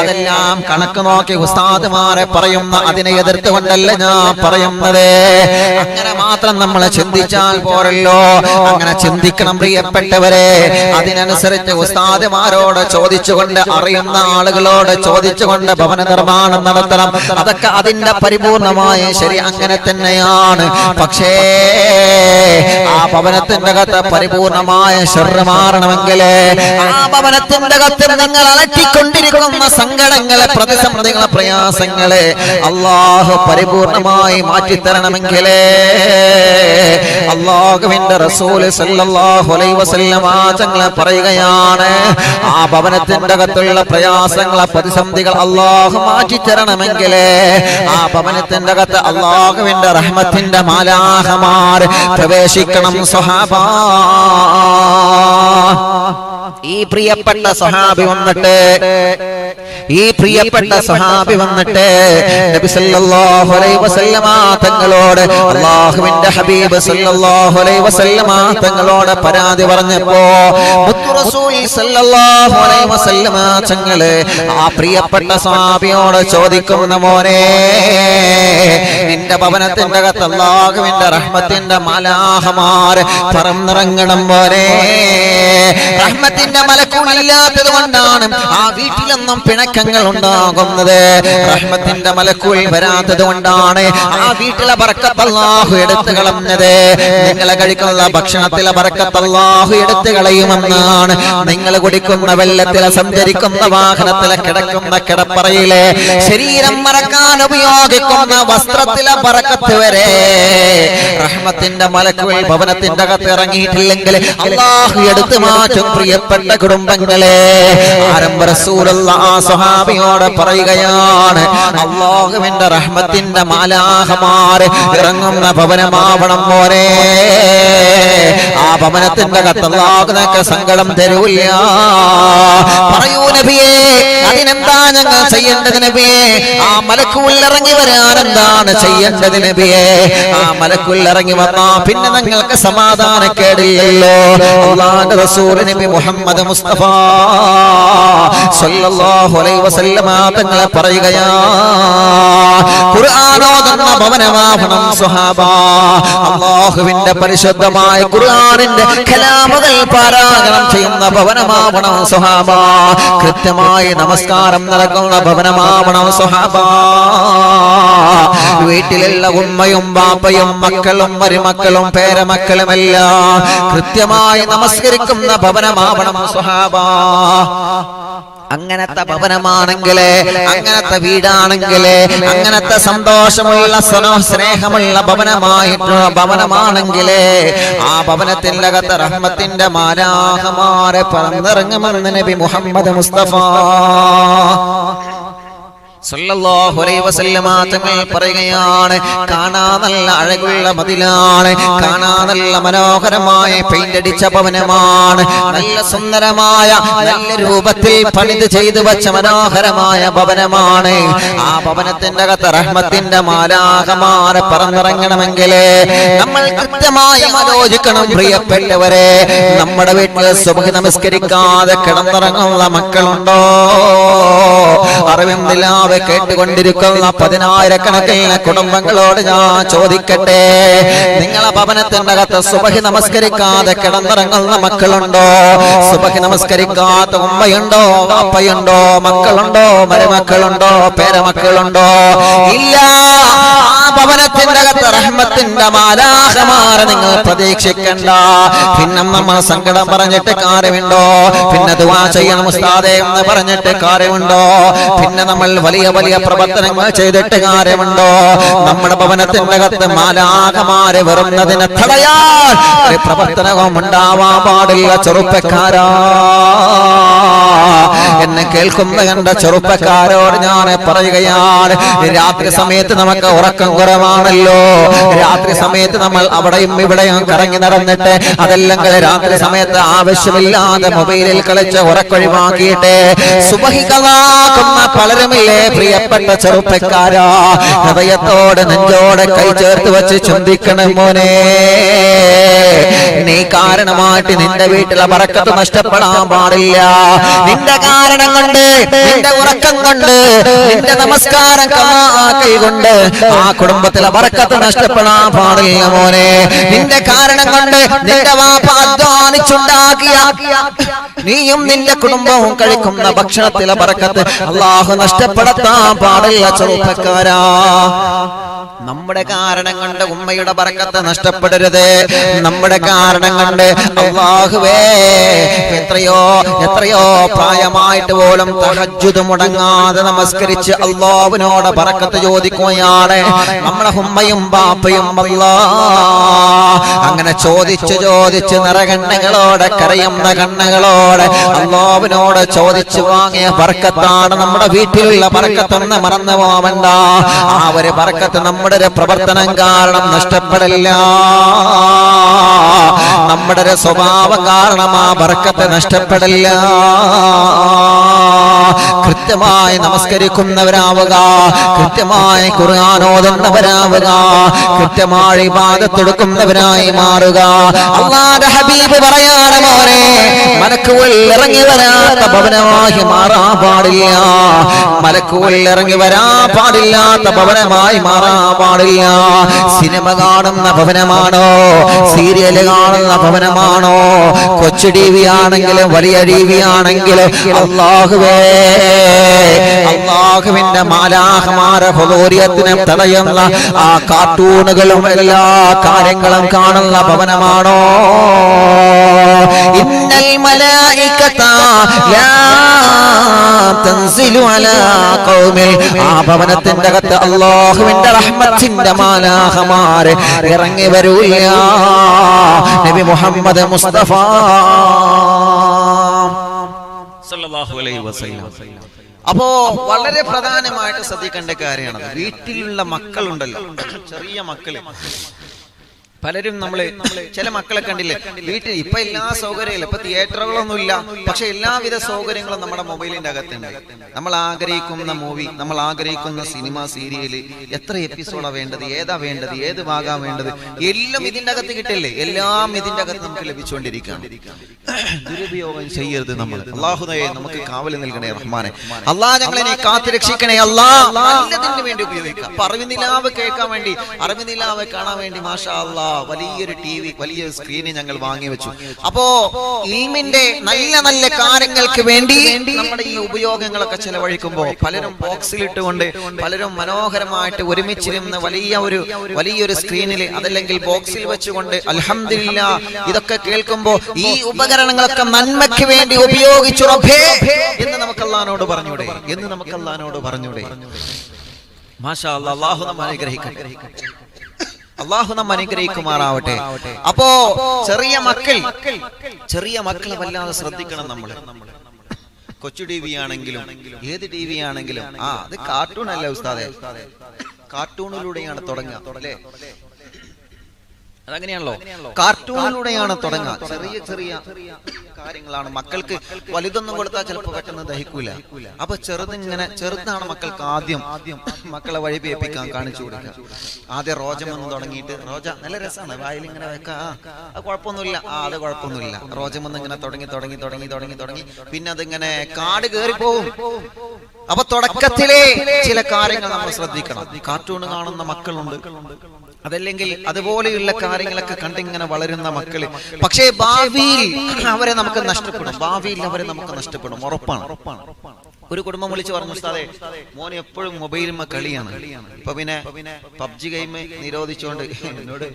അതെല്ലാം കണക്ക് നോക്കി ഉസ്താദുമാരെ പറയുന്ന അതിനെ എതിർത്തുകൊണ്ടല്ല ഞാൻ പറയുന്നത്. അങ്ങനെ മാത്രം നമ്മൾ ചിന്തിച്ചാൽ പോരല്ലോ, അങ്ങനെ ചിന്തിക്കണം പ്രിയപ്പെട്ടവരെ. അതിനനുസരിച്ച് ഉസ്താദുമാരോട് ചോദിച്ചുകൊണ്ട്, അറിയുന്ന ആളുകളോട് ചോദിച്ചുകൊണ്ട് ഭവന നിർമ്മാണം നടത്തണം. അതൊക്കെ അതിന്റെ പരിപൂർണമായ ശരി അങ്ങനെ തന്നെയാണ്. പക്ഷേ ആ ഭവനത്തിന്റെ അകത്ത് പരിപൂർണമായ ശർറ് മാറണമെങ്കിൽ, ആ ഭവനത്തിന്റെ അകത്ത് നിങ്ങൾ അലട്ടിക്കൊണ്ടിരിക്കുന്ന സങ്കടങ്ങളെ, പ്രതിസന്ധികളെ, പ്രയാസങ്ങളെ അല്ലാഹു പരിപൂർണമായി മാറ്റിത്തരണമെങ്കിൽ, അല്ലാഹുവിന്റെ റസൂൽ സല്ലല്ലാഹു അലൈഹി വസല്ലമ തങ്ങൾ പറയുകയാണ്, ആ ഭവനത്തിന്റെ അകത്തുള്ള പ്രയാസങ്ങളെ, പ്രതിസന്ധികൾ അല്ലാഹു മാറ്റിത്തരണമെങ്കിൽ ആ ഭവനത്തിന്റെ അകത്ത് അല്ലാഹുവിന്റെ റഹ്മത്തിന്റെ മാലാഖമാർ പ്രവേശിക്കണം. സ്വഹാബാ, ഈ പ്രിയപ്പെട്ട സ്വഹാബി വന്നിട്ട് നബി സല്ലല്ലാഹു അലൈഹി വസല്ലമ തങ്ങളോട്, അല്ലാഹുവിന്റെ ഹബീബ് സല്ലല്ലാഹു അലൈഹി വസല്ലമ തങ്ങളോട് പരാതി പറഞ്ഞപ്പോ, മുത്ത് റസൂൽ സല്ലല്ലാഹു അലൈഹി വസല്ലമ തങ്ങളെ ആ പ്രിയപ്പെട്ട സ്വഹാബിയോട് ചോദിക്കുന്ന, മോനെ നിന്റെ ഭവനത്തിന്റെ അകത്ത് അല്ലാഹുവിന്റെ റഹ്മത്തിന്റെ മാലാഖമാർ പറന്നിറങ്ങണം മോനെ. റഹ്മത്തിന്റെ മലക്കുകളില്ലാത്തത് കൊണ്ടാണ് ആ വീട്ടിലൊന്നും പിണക്കങ്ങൾ ഉണ്ടാകുന്നത്. റഹ്മത്തിന്റെ മലക്കുകൾ വരാത്തത് കൊണ്ടാണ് ആ വീട്ടിലെ ബർക്കത്ത് അല്ലാഹു എടുത്തു കളഞ്ഞത്. നിങ്ങളെ കഴിക്കുന്ന ഭക്ഷണത്തിലെ ബർക്കത്ത് അല്ലാഹു എടുത്തു കളയുമെന്നാണ്. നിങ്ങൾ കുടിക്കുന്ന വെള്ളത്തിലെ, സഞ്ചരിക്കുന്ന വാഹനത്തിലെ, കിടക്കുന്ന കിടപ്പറയിലെ, ശരീരം മറക്കാൻ ഉപയോഗിക്കുന്ന വസ്ത്രത്തിലെ ബർക്കത്ത് വരെ റഹ്മത്തിന്റെ മലക്കുകൾ ഭവനത്തിന്റെ അകത്ത് ഇറങ്ങിയിട്ടില്ലെങ്കിൽ അല്ലാഹു എടുത്തു മാറ്റും. പ്രിയപ്പെട്ട കുടുംബങ്ങളെ, ആരംഭ റസൂലുള്ളാഹി ആ സ്വഹാബിയോട് പറയുകയാണ്, അല്ലാഹുവിന്റെ റഹ്മത്തിന്റെ മാലാഖമാർ ഇറങ്ങുന്ന ഭവനമാവണം മോനെ. ആ ഭവനത്തിന്റെ അകത്ത് അല്ലാഹു നിനക്ക് സങ്കടം തരൂല്ല. പറയൂ നബിയേ, അതിനെന്താ ഞങ്ങൾ ചെയ്യേണ്ടത് നബിയേ? ആ മലക്കുൽ ഇറങ്ങി വരാൻ എന്താണ് ചെയ്യേണ്ടത് നബിയേ? ആ മലക്കുൽ ഇറങ്ങി വന്നാ പിന്നെ നിങ്ങൾക്ക് സമാധാനക്കേടില്ലല്ലോ. അല്ലാഹുവിന്റെ റസൂൽ നബി മുഹമ്മദ് മുസ്തഫ സല്ലല്ലാഹു അലൈഹി വസല്ലമ തങ്ങളെ പറയുകയാ, ഖുർആൻ ഓതുന്ന ഭവനമാവണം സ്വഹാബ. അല്ലാഹുവിന്റെ പരിശുദ്ധമായ ഖുർആനിന്റെ കലാമുകൾ പാരായണം ചെയ്യുന്ന ഭവനമാവണം സ്വഹാബ. കൃത്യമായി നമസ്കാരം നടക്കുന്ന ഭവനമാവണം സ്വഹാബ. വീട്ടിലുള്ള ഉമ്മയും ബാപ്പയും മക്കളും മരുമക്കളും പേരമക്കളുമെല്ലാം കൃത്യമായി നമസ്കരിക്കുന്ന ഭവനമാവണം സ്വഹാബ. അങ്ങനത്തെ ഭവനമാണെങ്കിലേ, അങ്ങനത്തെ വീടാണെങ്കിലേ, അങ്ങനത്തെ സന്തോഷമുള്ള സ്നേഹമുള്ള ഭവനമാണെങ്കിലേ ആ ഭവനത്തിന്റെ അകത്ത് റഹ്മത്തിന്റെ മാലാഖമാരെ പറന്നിറങ്ങുമെന്ന് നബി മുഹമ്മദ് മുസ്തഫ സല്ലല്ലാഹു അലൈഹി വസല്ലമ തങ്ങൾ പറയുകയാണ്, കാണാൻ നല്ല അഴകുള്ള മതിലാണ്, കാണാൻ നല്ല മനോഹരമായ പെയിന്റ് അടിച്ച ഭവനമാണ്, നല്ല സുന്ദരമായ നല്ല രൂപത്തിൽ പണിത് ചെയ്തു വെച്ച മനോഹരമായ ഭവനമാണ്. ആ ഭവനത്തിന്റെ അകത്ത് റഹ്മത്തിന്റെ മാലാഖമാരെ പറന്നിറങ്ങണമെങ്കിൽ നമ്മൾ കൃത്യമായി ആലോചിക്കണം പ്രിയപ്പെട്ടവരെ. നമ്മുടെ വീട്ടിൽ സുബ്ഹ് നമസ്കരിക്കാതെ കിടന്നിറങ്ങുന്ന മക്കളുണ്ടോ? അറിവിന്ദില്ലാതെ കേട്ടുകൊണ്ടിരിക്കുന്ന 10,000-കണക്കിന് കുടുംബങ്ങളോട് ഞാൻ ചോദിക്കട്ടെ, നിങ്ങളെ ഭവനത്തിന്റെ അകത്ത് സുബ്ഹ് നമസ്കരിക്കാതെ കിടന്നിറങ്ങുന്ന മക്കളുണ്ടോ? സുബ്ഹ് നമസ്കരിക്കാത്ത ഉമ്മയുണ്ടോ, വാപ്പയുണ്ടോ, മക്കളുണ്ടോ, മരുമക്കളുണ്ടോ, പേരമക്കളുണ്ടോ? ഇല്ല. ആ ഭവനത്തിന്റെ അകത്ത് റഹ്മത്തിന്റെ മാലാഖമാരെ നിങ്ങൾ പ്രതീക്ഷിക്കണ്ട. പിന്നെ നമ്മൾ സങ്കടം പറഞ്ഞിട്ട് കാര്യമുണ്ടോ? പിന്നെ ദുആ ചെയ്യണം ഉസ്താദേ എന്ന് പറഞ്ഞിട്ട് കാര്യമുണ്ടോ? പിന്നെ നമ്മൾ വലിയ വലിയ പ്രവർത്തനങ്ങൾ ചെയ്തിട്ട് കാര്യമുണ്ടോ? നമ്മുടെ ഭവനത്തിന്റെ അകത്ത് മാലാഖമാരെ വരുന്നതിനെ തടയാൻ ഒരു പ്രവർത്തനവും ഉണ്ടാവാൻ പാടില്ല. ചെറുപ്പക്കാരാ, എന്നെ കേൾക്കുന്ന എന്റെ ചെറുപ്പക്കാരോട് ഞാൻ പറയുകയാണ്, രാത്രി സമയത്ത് നമുക്ക് ഉറക്കം കുറവാണല്ലോ. രാത്രി സമയത്ത് നമ്മൾ അവിടെയും ഇവിടെയും കറങ്ങി നടന്നിട്ട് അതല്ലെങ്കിൽ രാത്രി സമയത്ത് ആവശ്യമില്ലാതെ മൊബൈലിൽ കളിച്ച് ഉറക്കൊഴിവാക്കിയിട്ട് സുബ്ഹി കളാക്കുന്ന പലരുമില്ലേ പ്രിയപ്പെട്ട ചെറുപ്പക്കാരാ? ഹൃദയത്തോട് നെഞ്ചോടെ കൈ ചേർത്ത് വെച്ച് ചിന്തിക്കണം മോനെ, നീ കാരണമായിട്ട് നിന്റെ വീട്ടിലെ ബറക്കത്ത് നഷ്ടപ്പെടാൻ പാടില്ല. നിന്റെ കാരണം കൊണ്ട്, നിന്റെ ഉറക്കം കൊണ്ട്, നിന്റെ നമസ്കാരം കൊണ്ട് ആ കുടുംബത്തിലെ ബറക്കത്ത് നഷ്ടപ്പെടാൻ പാടില്ല മോനെ. നിന്റെ കാരണം കൊണ്ട് നിന്റെ വാപ്പ അധ്വാനിച്ചുണ്ടാക്കിയ നീയും നിന്റെ കുടുംബവും കഴിക്കുന്ന ഭക്ഷണത്തിലെ ബറക്കത്ത് അല്ലാഹു നഷ്ടപ്പെടുത്താൻ പാടില്ല ചെറുപ്പക്കാരാ. നമ്മുടെ കാരണം കൊണ്ട് ഉമ്മയുടെ ബറക്കത്ത് നഷ്ടപ്പെടരുത്. നമ്മുടെ കാരണം കൊണ്ട് അല്ലാഹുവേ എത്രയോ എത്രയോ പ്രായമായിട്ട് പോലും തഹജ്ജുദ് മുടങ്ങാതെ നമസ്കരിച്ച് അല്ലാഹുവിനോട് ബറക്കത്ത് ചോദിക്കുകയാണ് നമ്മളെ ഉമ്മയും ബാപ്പയും. അങ്ങനെ ചോദിച്ച് ചോദിച്ച് നിറകണ്ണുകളോടെ കരയുന്ന കണ്ണുകളോടെ അല്ലാഹുവിനോട് ചോദിച്ചു വാങ്ങിയ ബറക്കത്താണ് നമ്മുടെ വീട്ടിലുള്ള ബറക്കത്തെന്ന് മറന്നു പോവണ്ട. ആ ഒരു ബറക്കത്ത് നമ്മുടെ ഒരു പ്രവർത്തനം കാരണം നഷ്ടപ്പെടില്ല. നമ്മുടെ ഒരു സ്വഭാവം കാരണം ആ ബറക്കത്ത് നഷ്ടപ്പെടില്ല. കൃത്യമായി നമസ്കരിക്കുന്നവരാവുക, കൃത്യമായി ഖുർആൻ ഓതുന്നവരാവുക, കൃത്യമായി ഇബാദത്ത് എടുക്കുന്നവരായി മാറുക. അല്ലാഹുവിന്റെ ഹബീബ് പറയാണ് മോനെ, മലക്കുകൾ ഇറങ്ങി വരാത്ത ഭവനമായി മാറാൻ പാടില്ല. മലക്കുകൾ ഇറങ്ങി വരാൻ പാടില്ലാത്ത ഭവനമായി മാറാൻ പാടില്ല. സിനിമ കാണുന്ന ഭവനമാണോ, സീരിയൽ കാണുന്ന ഭവനമാണോ, കൊച്ചു ടി വി ആണെങ്കിലും വലിയ ടി വി ആണെങ്കിലും അല്ലാഹുവേ, അല്ലാഹുവിന്റെ മാലാഖമാരെ ഹുദൂരിയത്തിനെ തടയുന്ന ആ കാർട്ടൂണുകളും എല്ലാ കാര്യങ്ങളും കാണുന്ന ഭവനമാണോ? ഇന്നൽ മലായികത ലാ തൻസിലു അലാ ഖൗമിൽ, ആ ഭവനത്തിന്റെ അകത്ത് അല്ലാഹുവിന്റെ റഹ്മത്തിന്റെ മാലാഖമാരെ ഇറങ്ങി വരൂല്ല. നബി മുഹമ്മദ് മുസ്തഫ സല്ലല്ലാഹു അലൈഹി വസല്ലം. അപ്പോ വളരെ പ്രധാനമായിട്ട് ശ്രദ്ധിക്കേണ്ട കാര്യമാണ്, വീട്ടിലുള്ള മക്കളുണ്ടല്ലോ, ചെറിയ മക്കള് പലരും ചില മക്കളെ കണ്ടില്ലേ, വീട്ടിൽ ഇപ്പൊ എല്ലാ സൗകര്യങ്ങളും, ഇപ്പൊ തിയേറ്ററുകളൊന്നും ഇല്ല, പക്ഷെ എല്ലാവിധ സൗകര്യങ്ങളും നമ്മുടെ മൊബൈലിന്റെ അകത്തുണ്ട്. നമ്മൾ ആഗ്രഹിക്കുന്ന മൂവി, നമ്മൾ ആഗ്രഹിക്കുന്ന സിനിമ, സീരിയല്, എത്ര എപ്പിസോഡാ വേണ്ടത്, ഏതാ വേണ്ടത്, ഏത് ഭാഗാ വേണ്ടത്, എല്ലാം ഇതിന്റെ അകത്ത് കിട്ടില്ലേ. എല്ലാം ഇതിന്റെ അകത്ത് നമുക്ക് ലഭിച്ചുകൊണ്ടിരിക്കുകയാണ്. ദുരുപയോഗം ചെയ്യരുത് നമ്മൾ. അല്ലാഹുവേ നമുക്ക് കാവല് നൽകണേ റഹ്മാനെ. അല്ലാഹ് ഞങ്ങളെ കാത്തു രക്ഷിക്കണേ. അല്ലാഹ് നല്ലതിന് വേണ്ടി ഉപയോഗിക്കാം. അറിവിനിലാവ് കേൾക്കാൻ വേണ്ടി, അറിവിനിലാവ് കാണാൻ വേണ്ടി മാഷാ അല്ലാഹ് വലിയൊരു TV, വലിയ സ്ക്രീന് ഞങ്ങൾ വാങ്ങി വെച്ചു. അപ്പോ ഇൽമിന്റെ നല്ല നല്ല കാര്യങ്ങൾക്ക് വേണ്ടി നമ്മുടെ ഈ ഉപയോഗങ്ങളൊക്കെ ചെലവഴിക്കുമ്പോൾ പലരും ബോക്സിലിട്ടുകൊണ്ട്, പലരും മനോഹരമായിട്ട് ഒരുമിച്ചിരുന്ന് വലിയൊരു സ്ക്രീനിൽ, അതല്ലെങ്കിൽ ബോക്സിൽ വെച്ചുകൊണ്ട് അൽഹംദുലില്ലാഹ് ഇതൊക്കെ കേൾക്കുമ്പോൾ ഈ ഉപകരണങ്ങളൊക്കെ നന്മയ്ക്ക് വേണ്ടി ഉപയോഗിച്ചു റബ്ബേ എന്ന് നമുക്ക് അല്ലാഹുവോട് പറഞ്ഞൂടെ? മാഷാ അല്ലാഹ്. അല്ലാഹു നമ്മെ അനുഗ്രഹിക്കട്ടെ. അല്ലാഹു നമ്മെ അനുഗ്രഹിക്കുമാറാവട്ടെ. അപ്പോ ചെറിയ മക്കളെ വല്ലാതെ ശ്രദ്ധിക്കണം നമ്മൾ. കൊച്ചു TV ആണെങ്കിലും ഏത് TV ആണെങ്കിലും അത് കാർട്ടൂൺ അല്ല ഉസ്താദേ, കാർട്ടൂണിലൂടെയാണ് തുടങ്ങുക അല്ലേ? അതങ്ങനെയാണല്ലോ, കാർട്ടൂണിലൂടെയാണ് തുടങ്ങുക. ചെറിയ കാര്യങ്ങളാണ് മക്കൾക്ക്. വലുതൊന്നും കൊടുത്താൽ ചിലപ്പോൾ പെട്ടെന്ന് ദഹിക്കൂല. അപ്പൊ ചെറുതാണ് മക്കൾക്ക് ആദ്യം മക്കളെ വഴിപേപ്പിക്കാൻ കാണിച്ചു കൊടുക്കുക. ആദ്യം റോജമെന്ന് തുടങ്ങിയിട്ട്, റോജ നല്ല രസമാണ്, വായിലിങ്ങനെ വെക്കാം, അത് കുഴപ്പമൊന്നുമില്ല, അത് കുഴപ്പമൊന്നുമില്ല. റോജമെന്ന് ഇങ്ങനെ തുടങ്ങി പിന്നെ അതിങ്ങനെ കാട് കയറിപ്പോവും. അപ്പൊ തുടക്കത്തിലെ ചില കാര്യങ്ങൾ നമ്മൾ ശ്രദ്ധിക്കണം. കാർട്ടൂൺ കാണുന്ന മക്കളുണ്ട്, അതല്ലെങ്കിൽ അതുപോലെയുള്ള കാര്യങ്ങളൊക്കെ കണ്ടിങ്ങനെ വളരുന്ന മക്കള്. പക്ഷേ ഭാവിയിൽ അവരെ നമുക്ക് നഷ്ടപ്പെടും, ഉറപ്പാണ്. ഒരു കുടുംബം വിളിച്ച് പറഞ്ഞു, ഉസ്താദേ മോന് എപ്പോഴും മൊബൈലും കളിയാണ്, ഇപ്പൊ പിന്നെ PUBG ഗെയിം നിരോധിച്ചുകൊണ്ട് എന്നോട്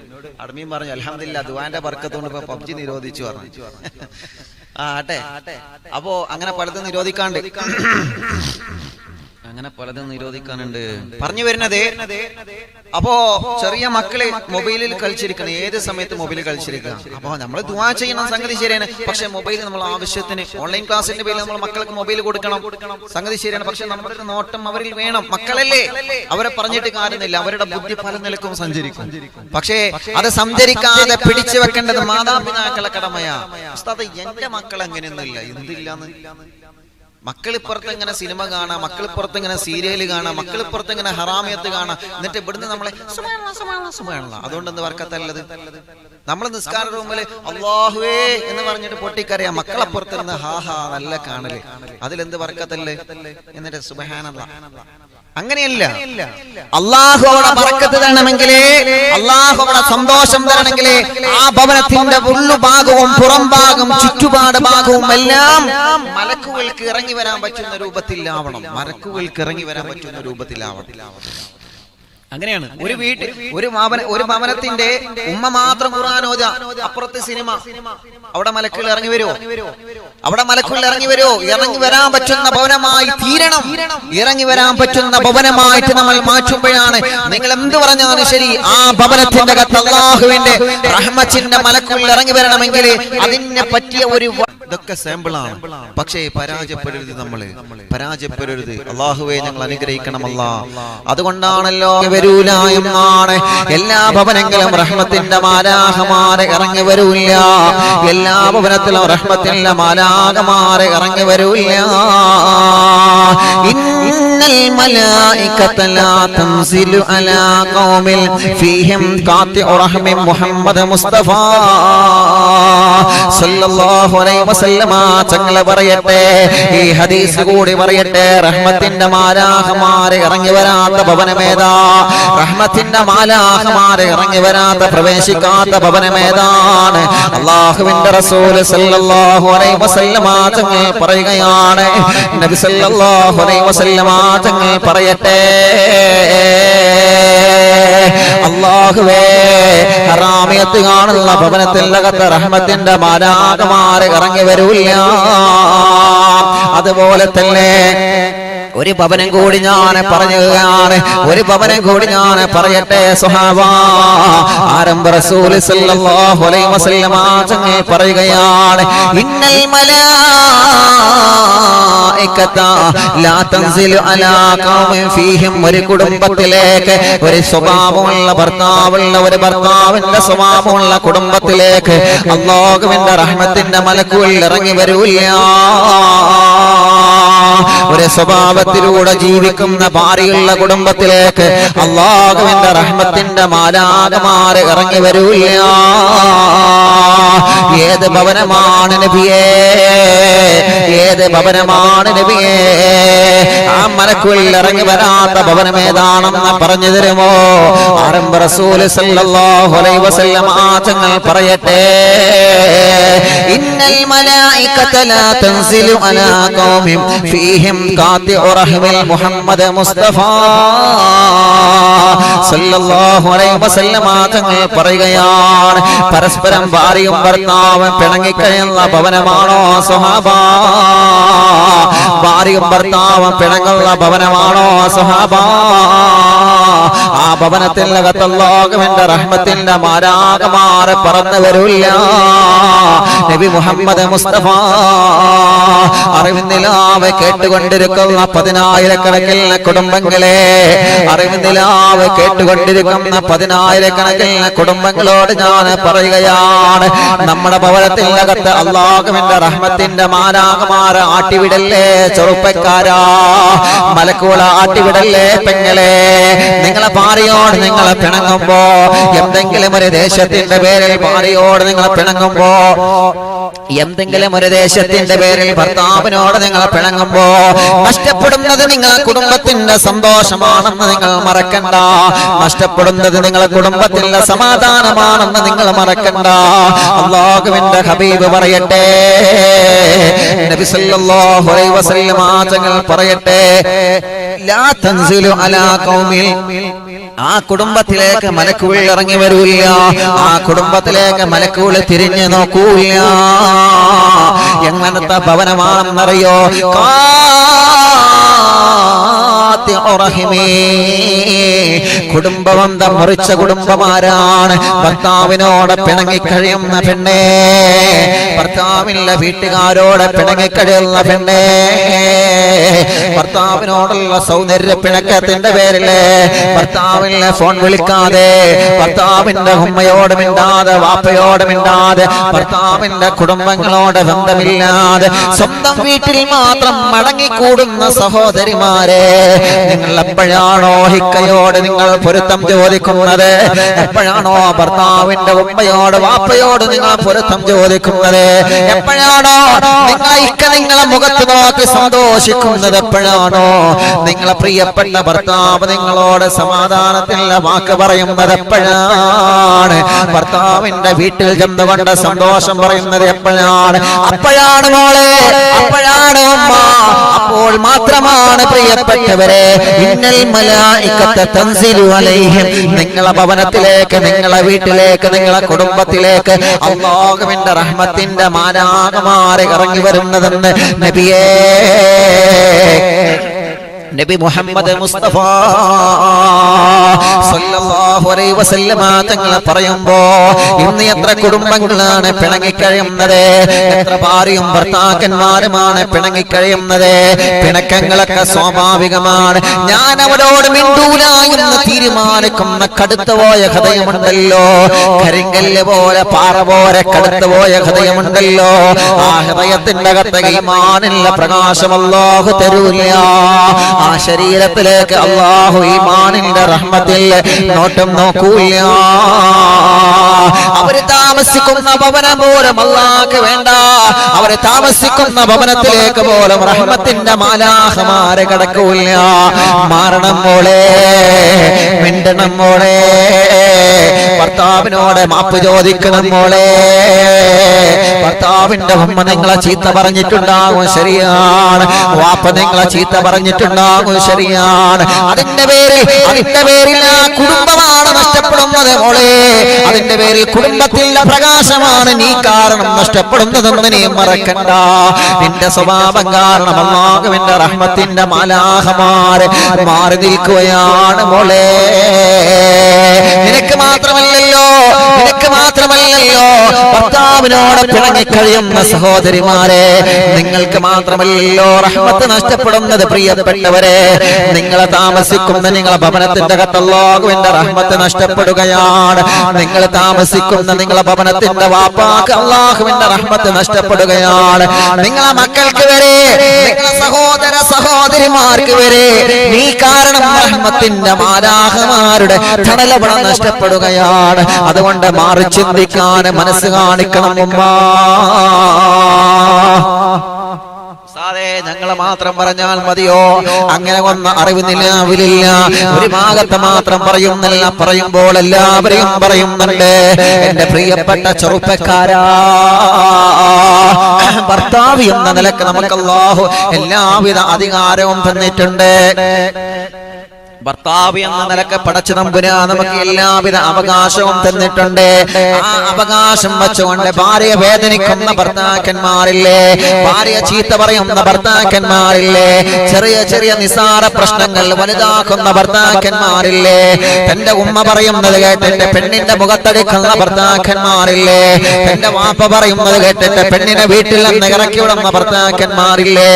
അഡ്മിൻ പറഞ്ഞു, അൽഹംദുലില്ലാഹ് ദുആന്റെ ബർക്കത്തുകൊണ്ട് ഇപ്പൊ PUBG നിരോധിച്ചു പറഞ്ഞു. ആട്ടെ. അപ്പോ അങ്ങനെ പലതും നിരോധിക്കാനുണ്ട് പറഞ്ഞു വരുന്നത്. അപ്പോ ചെറിയ മക്കളെ മൊബൈലിൽ കളിച്ചിരിക്കണം, ഏത് സമയത്ത് മൊബൈലിൽ കളിച്ചിരിക്കണം. അപ്പൊ നമ്മൾ ദുആ ചെയ്യണം, സംഗതി ശരിയാണ്. പക്ഷെ മൊബൈൽ നമ്മൾ ആവശ്യത്തിന്, ഓൺലൈൻ ക്ലാസിന്റെ പേരിൽ നമ്മൾ മക്കൾക്ക് മൊബൈൽ കൊടുക്കണം, സംഗതി ശരിയാണ്. പക്ഷെ നമ്മുടെ നോട്ടം അവരിൽ വേണം. മക്കളല്ലേ, അവരെ പറഞ്ഞിട്ട് കാര്യമില്ല, അവരുടെ ബുദ്ധി പല നിലക്കും സഞ്ചരിക്കും. പക്ഷേ അത് സഞ്ചരിക്കാതെ പിടിച്ചു വെക്കേണ്ടത് മാതാപിതാക്കളെ കടമയാ. ഉസ്താദ് എന്റെ മക്കൾ അങ്ങനെയൊന്നുമില്ല, എന്തില്ലാന്ന്. മക്കളിപ്പുറത്ത് ഇങ്ങനെ സിനിമ കാണാം, മക്കളിപ്പുറത്ത് ഇങ്ങനെ സീരിയല് കാണാം, മക്കളിപ്പുറത്ത് ഇങ്ങനെ ഹറാമിയത്ത് കാണാം. എന്നിട്ട് ഇവിടുന്ന് നമ്മളെ അതുകൊണ്ട് എന്ത് വർക്കത്തല്ലത്? നമ്മൾ നിസ്കാര റൂമില് അല്ലാഹുവേ എന്ന് പറഞ്ഞിട്ട് പൊട്ടിക്കറിയാം, മക്കളപ്പുറത്ത് നിന്ന് ഹാഹാ നല്ല കാണല്, അതിലെന്ത് വർക്കത്തല്ലേ? എന്നിട്ട് സുബ്ഹാനല്ലാഹ്. അങ്ങനെയല്ല. അല്ലാഹു അവിടെ ബറക്കത്ത് തരണമെങ്കിൽ, അല്ലാഹു അവിടെ സന്തോഷം തരണമെങ്കിൽ ആ ഭവനത്തിന്റെ ഉള്ളുഭാഗവും പുറം ഭാഗം ചുറ്റുപാട് ഭാഗവും എല്ലാം മലക്കുകൾക്ക് ഇറങ്ങി വരാൻ പറ്റുന്ന രൂപത്തിലാവണം. അങ്ങനെയാണ്. ഒരു ഭവനത്തിന്റെ ഉമ്മ മാത്രം ഖുർആൻ ഓതുക, അപ്പുറത്ത് സിനിമ, അവിടെ മലക്കുകൾ ഇറങ്ങി വരുമോ? ഇറങ്ങി വരാൻ പറ്റുന്ന ഭവനമായി തീരണം. ഇറങ്ങി വരാൻ പറ്റുന്ന ഭവനമായിട്ട് നമ്മൾ മാറ്റുമ്പോഴാണ്, നിങ്ങൾ എന്ത് പറഞ്ഞാലും ശരി, ആ ഭവനത്തിന്റെ അകത്ത് അല്ലാഹുവിന്റെ റഹ്മത്തിന്റെ മലക്കുകൾ ഇറങ്ങി വരണമെങ്കിൽ അതിനെ പറ്റിയ ഒരു ഇതൊക്കെ സാമ്പിളാണ്. പക്ഷേ പരാജയപ്പെടരുത്. അല്ലാഹുവേ ഞങ്ങൾ അനുഗ്രഹിക്കണം അല്ലാഹ്. അതുകൊണ്ടാണല്ലോ വരൂല എന്നാണ്. എല്ലാ ഭവനങ്ങളും റഹ്മത്തിന്റെ മാലാഖമാരെ ഇറങ്ങി വരൂല്ല. എല്ലാ ഭവനത്തിലും റഹ്മത്തിന്റെ മാലാഖമാരെ ഇറങ്ങി വരൂല്ല. ഇന്നൽ മലായികത ലാ തൻസിലു അലാ ഖൗമിൽ ഫീഹിം ഖാതിഉ റഹ്മി മുഹമ്മദ് മുസ്തഫ സല്ലല്ലാഹു അലൈഹി വസല്ലമ തങ്ങൾ പറയട്ടെ, ഈ ഹദീസ് കൂടി പറയട്ടെ, റഹ്മത്തിന്റെ മാലാഖമാരെ ഇറങ്ങി വരാത്ത ഭവനമേതാ? റഹ്മത്തിന്റെ മാലാഖമാരെ ഇറങ്ങി വരാത്ത, പ്രവേശിക്കാത്ത ഭവനമേതാണ്? അല്ലാഹുവിന്റെ റസൂൽ സല്ലല്ലാഹു അലൈഹി വസല്ലമ തങ്ങൾ പറയുകയാണ്, നബി സല്ലല്ലാഹു അലൈഹി വസല്ലമ തങ്ങൾ പറയട്ടെ, അല്ലാഹുവേ ഹറാമിയത്ത് കാണുന്ന ഭവനത്തിലകത്ത് റഹ്മത്തിന്റെ മാലാഖമാരെ ഇറങ്ങി വരൂല്ല. അതുപോലെ തന്നെ ഒരു ഭവനം കൂടി ഞാൻ പറയുകയാണ്, ഒരു ഭവനം കൂടി ഞാൻ പറയട്ടെ സ്വഹാബാ. ആരംഭ റസൂൽ സല്ലല്ലാഹു അലൈഹി വസല്ലം തങ്ങൾ പറയുകയാണ്, ഇന്നൽ മലായികത ലാ തൻസിലു അലാ ഖൗമിൻ ഫീഹിം. ഒരു കുടുംബത്തിലേക്ക്, ഒരു സ്വഭാവമുള്ള ഭർത്താവുള്ള ഒരു ഭർത്താവിന്റെ സ്വഭാവമുള്ള കുടുംബത്തിലേക്ക് അല്ലാഹുവിന്റെ റഹ്മത്തിന്റെ മലക്കുകൾ ഇറങ്ങി വരൂല്ല. ഒരു സ്വഭാവത്തിലൂടെ ജീവിക്കുന്ന ഭാര്യയുള്ള കുടുംബത്തിലേക്ക് അല്ലാഹുവിന്റെ റഹ്മത്തിന്റെ മാലാഖമാര് ഇറങ്ങി വരൂല്ല. ഏത് ഭവനമാണ് നബിയേ, ഏത് ഭവനമാണ് നബിയേ? ആ മലക്കുകൾ ഇറങ്ങി വരാത്ത ഭവനം ഏതാണെന്ന് പറഞ്ഞു തരുമോ? ആരംഭ റസൂൽ സല്ലല്ലാഹു അലൈഹി വസല്ലം തങ്ങൾ പറയട്ടെ, ഇന്നൽ മലായികത ലാ തൻസിലു അലാ ഖൗമിൻ ഫീഹിം ഖാതിഉ റഹ്മിൽ മുഹമ്മദ് മുസ്തഫ സല്ലല്ലാഹു അലൈഹി വസല്ലം തങ്ങൾ പറയുകയാണ്, പരസ്പരം ഭാര്യയും ഭർത്താവും പിണങ്ങിക്കഴിയുന്ന ഭവനമാണോ സ്വഹാബാ? ഭാര്യയും ഭർത്താവും പിണങ്ങുന്ന ഭവനമാണോ സ്വഹാബാ? ആ ഭവനത്തിനകത്ത് അല്ലാഹുവിന്റെ റഹ്മത്തിന്റെ മാലാഖമാര് പറന്നു വരില്ല. നബി മുഹമ്മദ് മുസ്തഫ അറിവിന്ദിലാവ് കേട്ടുകൊണ്ടിരിക്കുന്ന 10,000-കണക്കിന് കുടുംബങ്ങളെ, അറിവിന്ദിലാവ് കേട്ടുകൊണ്ടിരിക്കുന്ന 10,000-കണക്കിന് കുടുംബങ്ങളോട് ഞാൻ പറയുകയാണ്, നമ്മുടെ ഭവനത്തിനകത്ത് അല്ലാഹുവിന്റെ റഹ്മത്തിന്റെ മാലാഖമാര് ആട്ടിവിടല്ലേ ചെറുപ്പക്കാരാ, മലക്കുകളെ ആട്ടിവിടല്ലേ പെങ്ങളെ. നിങ്ങളെ ഭാര്യയോട് നിങ്ങൾ പിണങ്ങുമ്പോ, എന്തെങ്കിലും ഒരു ദേശത്തിന്റെ പേരിൽ ഭാര്യയോട് നിങ്ങൾ പിണങ്ങുമ്പോ, എന്തെങ്കിലും ഒരു ദേശത്തിന്റെ പേരിൽ ഭർത്താവിനോട് നിങ്ങൾ പിണങ്ങുമ്പോ നഷ്ടപ്പെടുന്നത് നിങ്ങളെ കുടുംബത്തിന്റെ സന്തോഷമാണെന്ന് നിങ്ങൾ മറക്കണ്ട. നഷ്ടപ്പെടുന്നത് നിങ്ങളെ കുടുംബത്തിന്റെ സമാധാനമാണെന്ന് നിങ്ങൾ മറക്കണ്ട. അല്ലാഹുവിന്റെ ഹബീബ് പറയട്ടെ, നബി സല്ലല്ലാഹു അലൈഹി വസല്ലം തങ്ങൾ പറയട്ടെ, ലാ തൻസിലു അലാ ഖൗമിൽ. ആ കുടുംബത്തിലേക്ക് മലക്കുകൾ ഇറങ്ങി വരൂല്ല, ആ കുടുംബത്തിലേക്ക് മലക്കുകൾ തിരിഞ്ഞു നോക്കൂല്ല. എങ്ങനത്തെ ഭവനമാണെന്നറിയോ? കുടുംബബന്ധം മുറിച്ച കുടുംബമാരാണ് ഭർത്താവിനോട് പിണങ്ങിക്കഴിയുന്ന പെണ്ണേ, ഭർത്താവിന്റെ വീട്ടുകാരോട് പിണങ്ങിക്കഴിയുന്ന പെണ്ണേ, ഭർത്താവിനോടുള്ള സൗന്ദര്യ പിണക്കത്തിന്റെ പേരില് ഭർത്താവിനെ ഫോൺ വിളിക്കാതെ, ഭർത്താവിന്റെ ഉമ്മയോട് മിണ്ടാതെ, വാപ്പയോട് മിണ്ടാതെ, ഭർത്താവിന്റെ കുടുംബങ്ങളോട് ബന്ധമില്ലാതെ സ്വന്തം വീട്ടിൽ മാത്രം മടങ്ങിക്കൂടുന്ന സഹോദരിമാരെ, നിങ്ങൾ എപ്പോഴാണോ ഹിക്കയോട് നിങ്ങൾ പൊരുത്തം ചോദിക്കുന്നത്? എപ്പോഴാണോ ഭർത്താവിന്റെ ഉമ്മയോട് വാപ്പയോട് നിങ്ങൾ പൊരുത്തം ചോദിക്കുന്നത്? എപ്പോഴാണോ നിങ്ങൾ ഹിക്ക നിങ്ങളെ മുഖത്ത് നോക്കി സന്തോഷിക്കുന്നത്? എപ്പോഴാണോ നിങ്ങളെ പ്രിയപ്പെട്ട ഭർത്താവ് നിങ്ങളോട് സമാധാനത്തിലുള്ള വാക്ക് പറയുന്നത്? എപ്പോഴാണ് ഭർത്താവിന്റെ വീട്ടിൽ ചെന്നുകൊണ്ട് സന്തോഷം പറയുന്നത്? എപ്പോഴാണ്? അപ്പോഴാണ് മോളെ, അപ്പോഴാണ് ഉമ്മ, അപ്പോൾ മാത്രമാണ് പ്രിയപ്പെട്ടവരെ, ഇന്നൽ മലായികത തൻസിലു അലൈഹിം. നിങ്ങളെ ഭവനത്തിലേക്ക്, നിങ്ങളെ വീട്ടിലേക്ക്, നിങ്ങളെ കുടുംബത്തിലേക്ക് അല്ലാഹുവിന്റെ റഹ്മത്തിന്റെ മാലാഖമാര് ഇറങ്ങി വരുന്നതെന്ന് നബിയേ, നബി മുഹമ്മദ് മുസ്തഫ സല്ലല്ലാഹു അലൈഹി വസല്ലം തങ്ങൾ പറയുമ്പോ ഇന്ന് എത്ര കുടുംബങ്ങളാണ് പിണങ്ങിക്കഴിയുന്നത്? എത്ര ഭാര്യയും ഭർത്താക്കന്മാരുമാണ് പിണങ്ങിക്കഴിയുന്നത്? പിണക്കങ്ങളൊക്കെ സ്വാഭാവികമാണ്. ഞാൻ അവരോട് മിണ്ടൂല എന്ന് തീരുമാനിക്കുന്ന കടുത്തുപോയ ഹൃദയമുണ്ടല്ലോ, കരിങ്കല്ല് പോലെ പാറ പോലെ കടുത്തുപോയ ഹൃദയമുണ്ടല്ലോ, ആ ഹൃദയത്തിന്റെ അകത്ത് ഈമാനില്ല പ്രകാശം അല്ലാഹു തരൂല്ല. ആ ശരീരത്തിലേക്ക് അല്ലാഹു ഈമാനിന്റെ റഹ്മത്തിൽ നോട്ടം നോക്കൂല്ല. അവര് താമസിക്കുന്ന ഭവനം പോലും അല്ലാഹുക്ക് വേണ്ട, അവര് താമസിക്കുന്ന ഭവനത്തിലേക്ക് പോലും റഹ്മത്തിന്റെ മാലാഖമാരെ കടക്കൂല്ല. മാറണം മോളെ, മിണ്ടണം മോളെ, ഭർത്താവിനോട് മാപ്പ് ചോദിക്കണം മോളെ, ഭർത്താവ് ഭർത്താവിന്റെ ഉമ്മ നിങ്ങളെ ചീത്ത പറഞ്ഞിട്ടുണ്ടാകും, ശരിയാണ്. വാപ്പ നിങ്ങളെ ചീത്ത പറഞ്ഞിട്ടുണ്ടാകും, ശരിയാണ്. അതിന്റെ പേരിൽ ആ കുടുംബമാണ് നഷ്ടപ്പെടുന്നത് മോളെ. അതിന്റെ പേരിൽ കുടുംബത്തിന്റെ പ്രകാശമാണ് നീ കാരണം നഷ്ടപ്പെടുന്നതെന്ന് നീ മറക്കണ്ട. നിന്റെ സ്വഭാവം കാരണം അല്ലാഹുവിന്റെ റഹ്മത്തിന്റെ മാലാഖമാരെ മാറി നിൽക്കുകയാണ് മോളെ. നിനക്ക് മാത്രമല്ലല്ലോ ഭർത്താവിനോട് പിണങ്ങിക്കഴിയുന്ന സഹോദരിമാരെ, നിങ്ങൾക്ക് മാത്രമല്ലല്ലോ റഹ്മത്ത് നഷ്ടപ്പെടുന്നത്. പ്രിയപ്പെട്ടവരെ, നിങ്ങളെ താമസിക്കുന്ന നിങ്ങളെ ഭവനത്തിന്റെ അകത്ത് അല്ലാഹുവിന്റെ റഹ്മത്ത് നഷ്ടപ്പെടുകയാണ്. നിങ്ങൾ താമസിക്കുന്ന നിങ്ങളെ ഭവനത്തിന്റെ വാപ്പാക്ക് അല്ലാഹുവിന്റെ റഹ്മത്ത് നഷ്ടപ്പെടുകയാണ്. നിങ്ങളെ മക്കൾക്ക് വരെ, നിങ്ങളെ സഹോദര സഹോദരിമാർക്ക് വരെ നീ കാരണം റഹ്മത്തിന്റെ മാലാഖമാരുടെ തണലവണ നഷ്ടപ്പെടുകയാണ്. അതുകൊണ്ട് മാറി ചിന്തിക്കാൻ മനസ്സ് കാണിക്കണം ഉമ്മ. സാറേ, ഞങ്ങളെ മാത്രം പറഞ്ഞാൽ മതിയോ? അങ്ങനെ ഒന്ന അറിവില്ല. ഒരു ഭാഗത്ത് മാത്രം പറയുന്നില്ല, പറയുമ്പോൾ എല്ലാവരെയും പറയുന്നുണ്ട്. എന്റെ പ്രിയപ്പെട്ട ചെറുപ്പക്കാരാ, ഭർത്താവ് എന്ന നിലക്ക് നമുക്ക് അല്ലാഹു എല്ലാവിധ അധികാരവും തന്നിട്ടുണ്ട്. ഭർത്താവ് എന്ന നിലക്ക് പടച്ചു തമ്പുരാ നമുക്ക് എല്ലാവിധ അവകാശവും തന്നിട്ടുണ്ട്. ആ അവകാശം വെച്ചുകൊണ്ട് ഭാര്യയെ വേദനിക്കുന്ന ഭർത്താക്കന്മാരില്ലേ, ഭാര്യയെ ചീത്ത പറയുന്ന ഭർത്താക്കന്മാരില്ലേ, ചെറിയ ചെറിയ നിസാര പ്രശ്നങ്ങൾ വലുതാക്കുന്ന ഭർത്താക്കന്മാരില്ലേ, തന്റെ ഉമ്മ പറയുന്നത് കേട്ടിട്ട് പെണ്ണിന്റെ മുഖത്തടിക്കുന്ന ഭർത്താക്കന്മാരില്ലേ, തന്റെ വാപ്പ പറയുന്നത് കേട്ടിട്ട് പെണ്ണിനെ വീട്ടിൽ നിന്ന് ഇറക്കി വിടുന്ന ഭർത്താക്കന്മാരില്ലേ.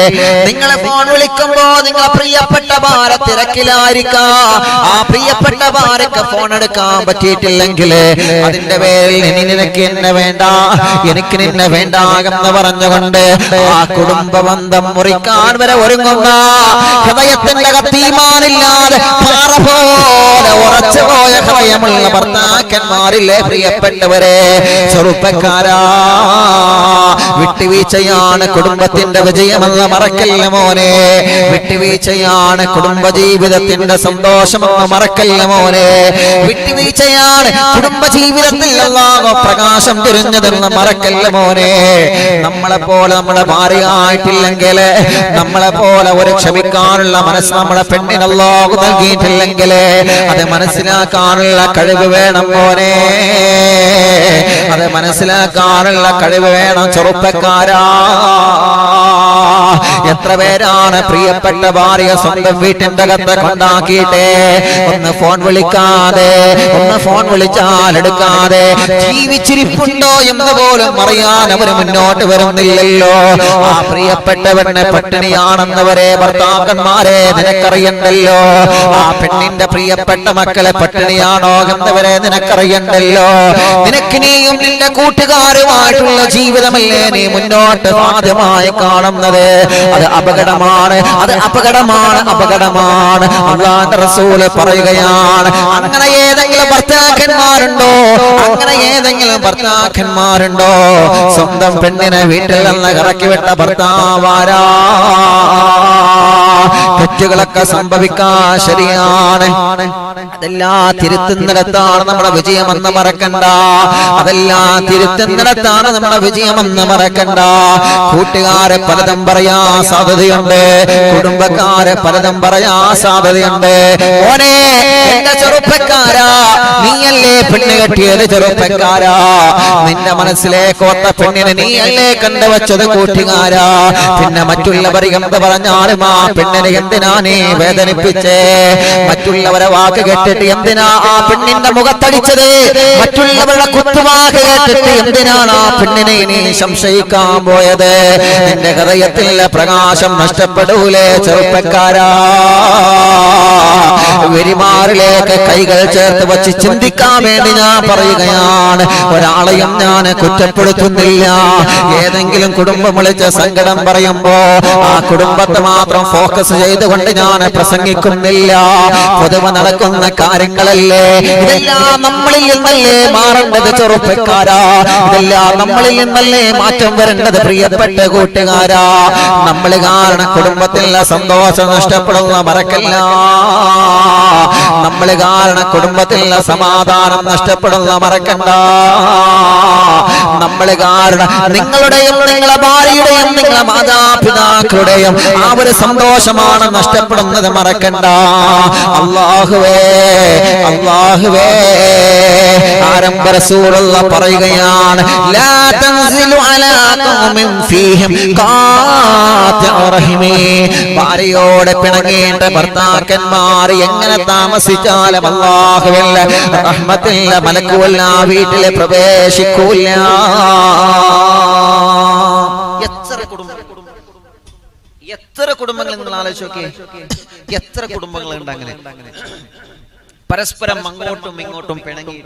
നിങ്ങളെ ഫോൺ വിളിക്കുമ്പോ നിങ്ങളെ പ്രിയപ്പെട്ട ഭാര്യ തിരക്കിലായിരിക്കും. ആ പ്രിയപ്പെട്ട ഭാര്യക്ക് ഫോൺ എടുക്കാൻ പറ്റിയിട്ടില്ലെങ്കിൽ അതിന്റെ പേരിൽ നിനക്ക് എന്നെ വേണ്ട, എനിക്ക് നിന്നെ വേണ്ട എന്ന് പറഞ്ഞുകൊണ്ട് ആ കുടുംബ ബന്ധം മുറിക്കാൻ വരെ ഒരുങ്ങുന്ന ഹൃദയത്തിന്റെ കത്തീമാനില്ലാതെ പാറ പോലെ ഉറച്ചുപോയ ഹൃദയമുള്ള ഭർത്താക്കന്മാരില്ലേ പ്രിയപ്പെട്ടവരെ, ചെറുപ്പക്കാരാ, വിട്ടുവീഴ്ചയാണ് കുടുംബത്തിന്റെ വിജയമെന്ന് മറക്കല്ല മോനെ. വിട്ടുവീഴ്ചയാണ് കുടുംബജീവിതത്തിന്റെ സന്തോഷമെന്ന് മറക്കല്ല മോനെ. വിട്ടുവീഴ്ചയാണ് കുടുംബജീവിതത്തിൽ അല്ലാഹു പ്രകാശം തിരിഞ്ഞതെന്ന് മറക്കല്ല മോനെ. നമ്മളെ പോലെ നമ്മുടെ ഭാര്യയായിട്ടില്ലെങ്കിൽ, നമ്മളെ പോലെ ഒരു ക്ഷമിക്കാനുള്ള മനസ്സ് നമ്മുടെ പെണ്ണിന് അല്ലാഹു നൽകിയിട്ടില്ലെങ്കിൽ അത് മനസ്സിലാക്കാനുള്ള കഴിവ് വേണം മോനെ. അത് മനസ്സിലാക്കാനുള്ള കഴിവ് വേണം ചെറുപ്പക്കാരാ. എത്ര പേരാണ് പ്രിയപ്പെട്ട ഭാര്യ സ്വന്തം വീട്ടിന്റെ അകത്ത് കൊണ്ടാക്കിയിട്ട് ഒന്ന് ഫോൺ വിളിക്കാതെ, ഒന്ന് ഫോൺ വിളിച്ചാൽ എടുക്കാതെ, ജീവിച്ചിരിപ്പുണ്ടോ എന്ന് പോലും അറിയാൻ അവര് മുന്നോട്ട് വരുന്നില്ലല്ലോ. ആ പ്രിയപ്പെട്ടവനെ പട്ടിണിയാണെന്നവരെ ഭർത്താക്കന്മാരെ നിനക്കറിയണ്ടല്ലോ. ആ പെണ്ണിന്റെ പ്രിയപ്പെട്ട മക്കളെ പട്ടിണിയാണോ എന്നവരെ നിനക്കറിയണ്ടല്ലോ. നിനക്ക് നീയും നിന്റെ കൂട്ടുകാരുമായിട്ടുള്ള ജീവിതമല്ലേ നീ മുന്നോട്ട് സാധ്യമായി കാണുന്നത്. അത് അപകടമാണ്, അത് അപകടമാണ്, അപകടമാണ്. അല്ലാഹുവിന്റെ റസൂല് പറയുകയാണ്, അങ്ങനെ ഏതെങ്കിലും ഭർത്താക്കന്മാരുണ്ടോ, അങ്ങനെ ഏതെങ്കിലും ഭർത്താക്കന്മാരുണ്ടോ സ്വന്തം പെണ്ണിനെ വീട്ടിൽ നിന്ന് ഇറക്കി വിട്ട ഭർത്താവാരാ? തെറ്റുകളൊക്കെ സംഭവിക്കാൻ ശരിയാണ്, അതെല്ലാം തിരുത്തുന്നിടത്താണ് നമ്മുടെ വിജയമെന്ന് മറക്കണ്ട. അതെല്ലാം തിരുത്തുന്നിടത്താണ് നമ്മുടെ വിജയമെന്ന് മറക്കണ്ട. കൂട്ടുകാരെ പലതും പറയാ സാധ്യതയുണ്ട്, കുടുംബക്കാരെ പലതും പറയാ സാധ്യതയുണ്ട്. ഓനെ എന്റെ ചെറുപ്പക്കാരാ, നീയല്ലേ പെണ്ണ് കെട്ടിയത്? ചെറുപ്പക്കാരാ, നിന്റെ മനസ്സിലേക്ക് ഒത്ത പെണ്ണിനെ നീയല്ലേ കണ്ടുവച്ചത്? കൂട്ടുകാരാ, പിന്നെ മറ്റുള്ളവർ എന്ത് പറഞ്ഞാലും ആ പെണ്ണിനെ എന്തിനാ നീ വേദനിപ്പിച്ചേ? മറ്റുള്ളവരെ വാക്ക് കേട്ടിട്ട് എന്തിനാ ആ പെണ്ണിന്റെ മുഖത്തടിച്ചത്? മറ്റുള്ളവരുടെ കുത്തുവാക്ക് കേട്ടിട്ട് എന്തിനാണ് ആ പെണ്ണിനെ നീ സംശയിക്കാൻ പോയത്? നിന്റെ ഹൃദയത്തിലെ പ്രകാശം നഷ്ടപ്പെടൂലേ ചെറുപ്പക്കാരാ? വെരിമാറിലേക്ക് കൈകൾ ചേർത്ത് വച്ച് ചിന്തിക്കാൻ വേണ്ടി ഞാൻ പറയുകയാണ്. ഒരാളെയും ഞാൻ കുറ്റപ്പെടുത്തുന്നില്ല. ഏതെങ്കിലും കുടുംബം വിളിച്ച് സങ്കടം പറയുമ്പോ ആ കുടുംബത്തെ മാത്രം ഫോക്കസ് ചെയ്തുകൊണ്ട് ഞാൻ പ്രസംഗിക്കുന്നില്ല. പൊതുവെ നടക്കുന്ന കാര്യങ്ങളല്ലേ, ഇതെല്ലാം നമ്മളിൽ നിന്നല്ലേ മാറേണ്ടത് ചെറുപ്പക്കാരാ? ഇതെല്ലാം നമ്മളിൽ നിന്നല്ലേ മാറ്റം വരേണ്ടത് പ്രിയപ്പെട്ട കൂട്ടുകാരാ? നമ്മൾ കാരണം കുടുംബത്തിലെ സന്തോഷം നഷ്ടപ്പെടുന്ന മറക്കല്ല. നമ്മൾ കാരണം കുടുംബത്തിലെ സമാധാനം നഷ്ടപ്പെടുന്ന മറക്കണ്ട. നമ്മൾ കാരണം നിങ്ങളുടെയും നിങ്ങളുടെ ഭാര്യയുടെയും നിങ്ങളുടെ മാതാപിതാക്കളുടെയും ആ ഒരു സന്തോഷമാണ് നഷ്ടപ്പെടുന്നത് മറക്കണ്ട. അല്ലാഹുവേ അല്ലാഹുവേ ആരംഭ റസൂലുള്ള പറയുകയാണ് ലാ തൻസിലു അലാ ഖൗമിൻ ഫീഹിം ഖാതിഉ റഹിമി. ഭാര്യയോട് പിണങ്ങേണ്ട ഭർത്താക്കന്മാർ എങ്ങനെ താമസിച്ചാലും അല്ലാഹുവിന്റെ റഹ്മത്തിന്റെ മലക്കുകൾ ആ വീട്ടിലെ പ്രവേശിക്കൂല. എത്ര കുടുംബങ്ങൾ നിങ്ങൾ ആലോചിച്ച് നോക്കിയേ, എത്ര കുടുംബങ്ങളുണ്ട് അങ്ങനെ പരസ്പരം അങ്ങോട്ടും ഇങ്ങോട്ടും പിണങ്ങി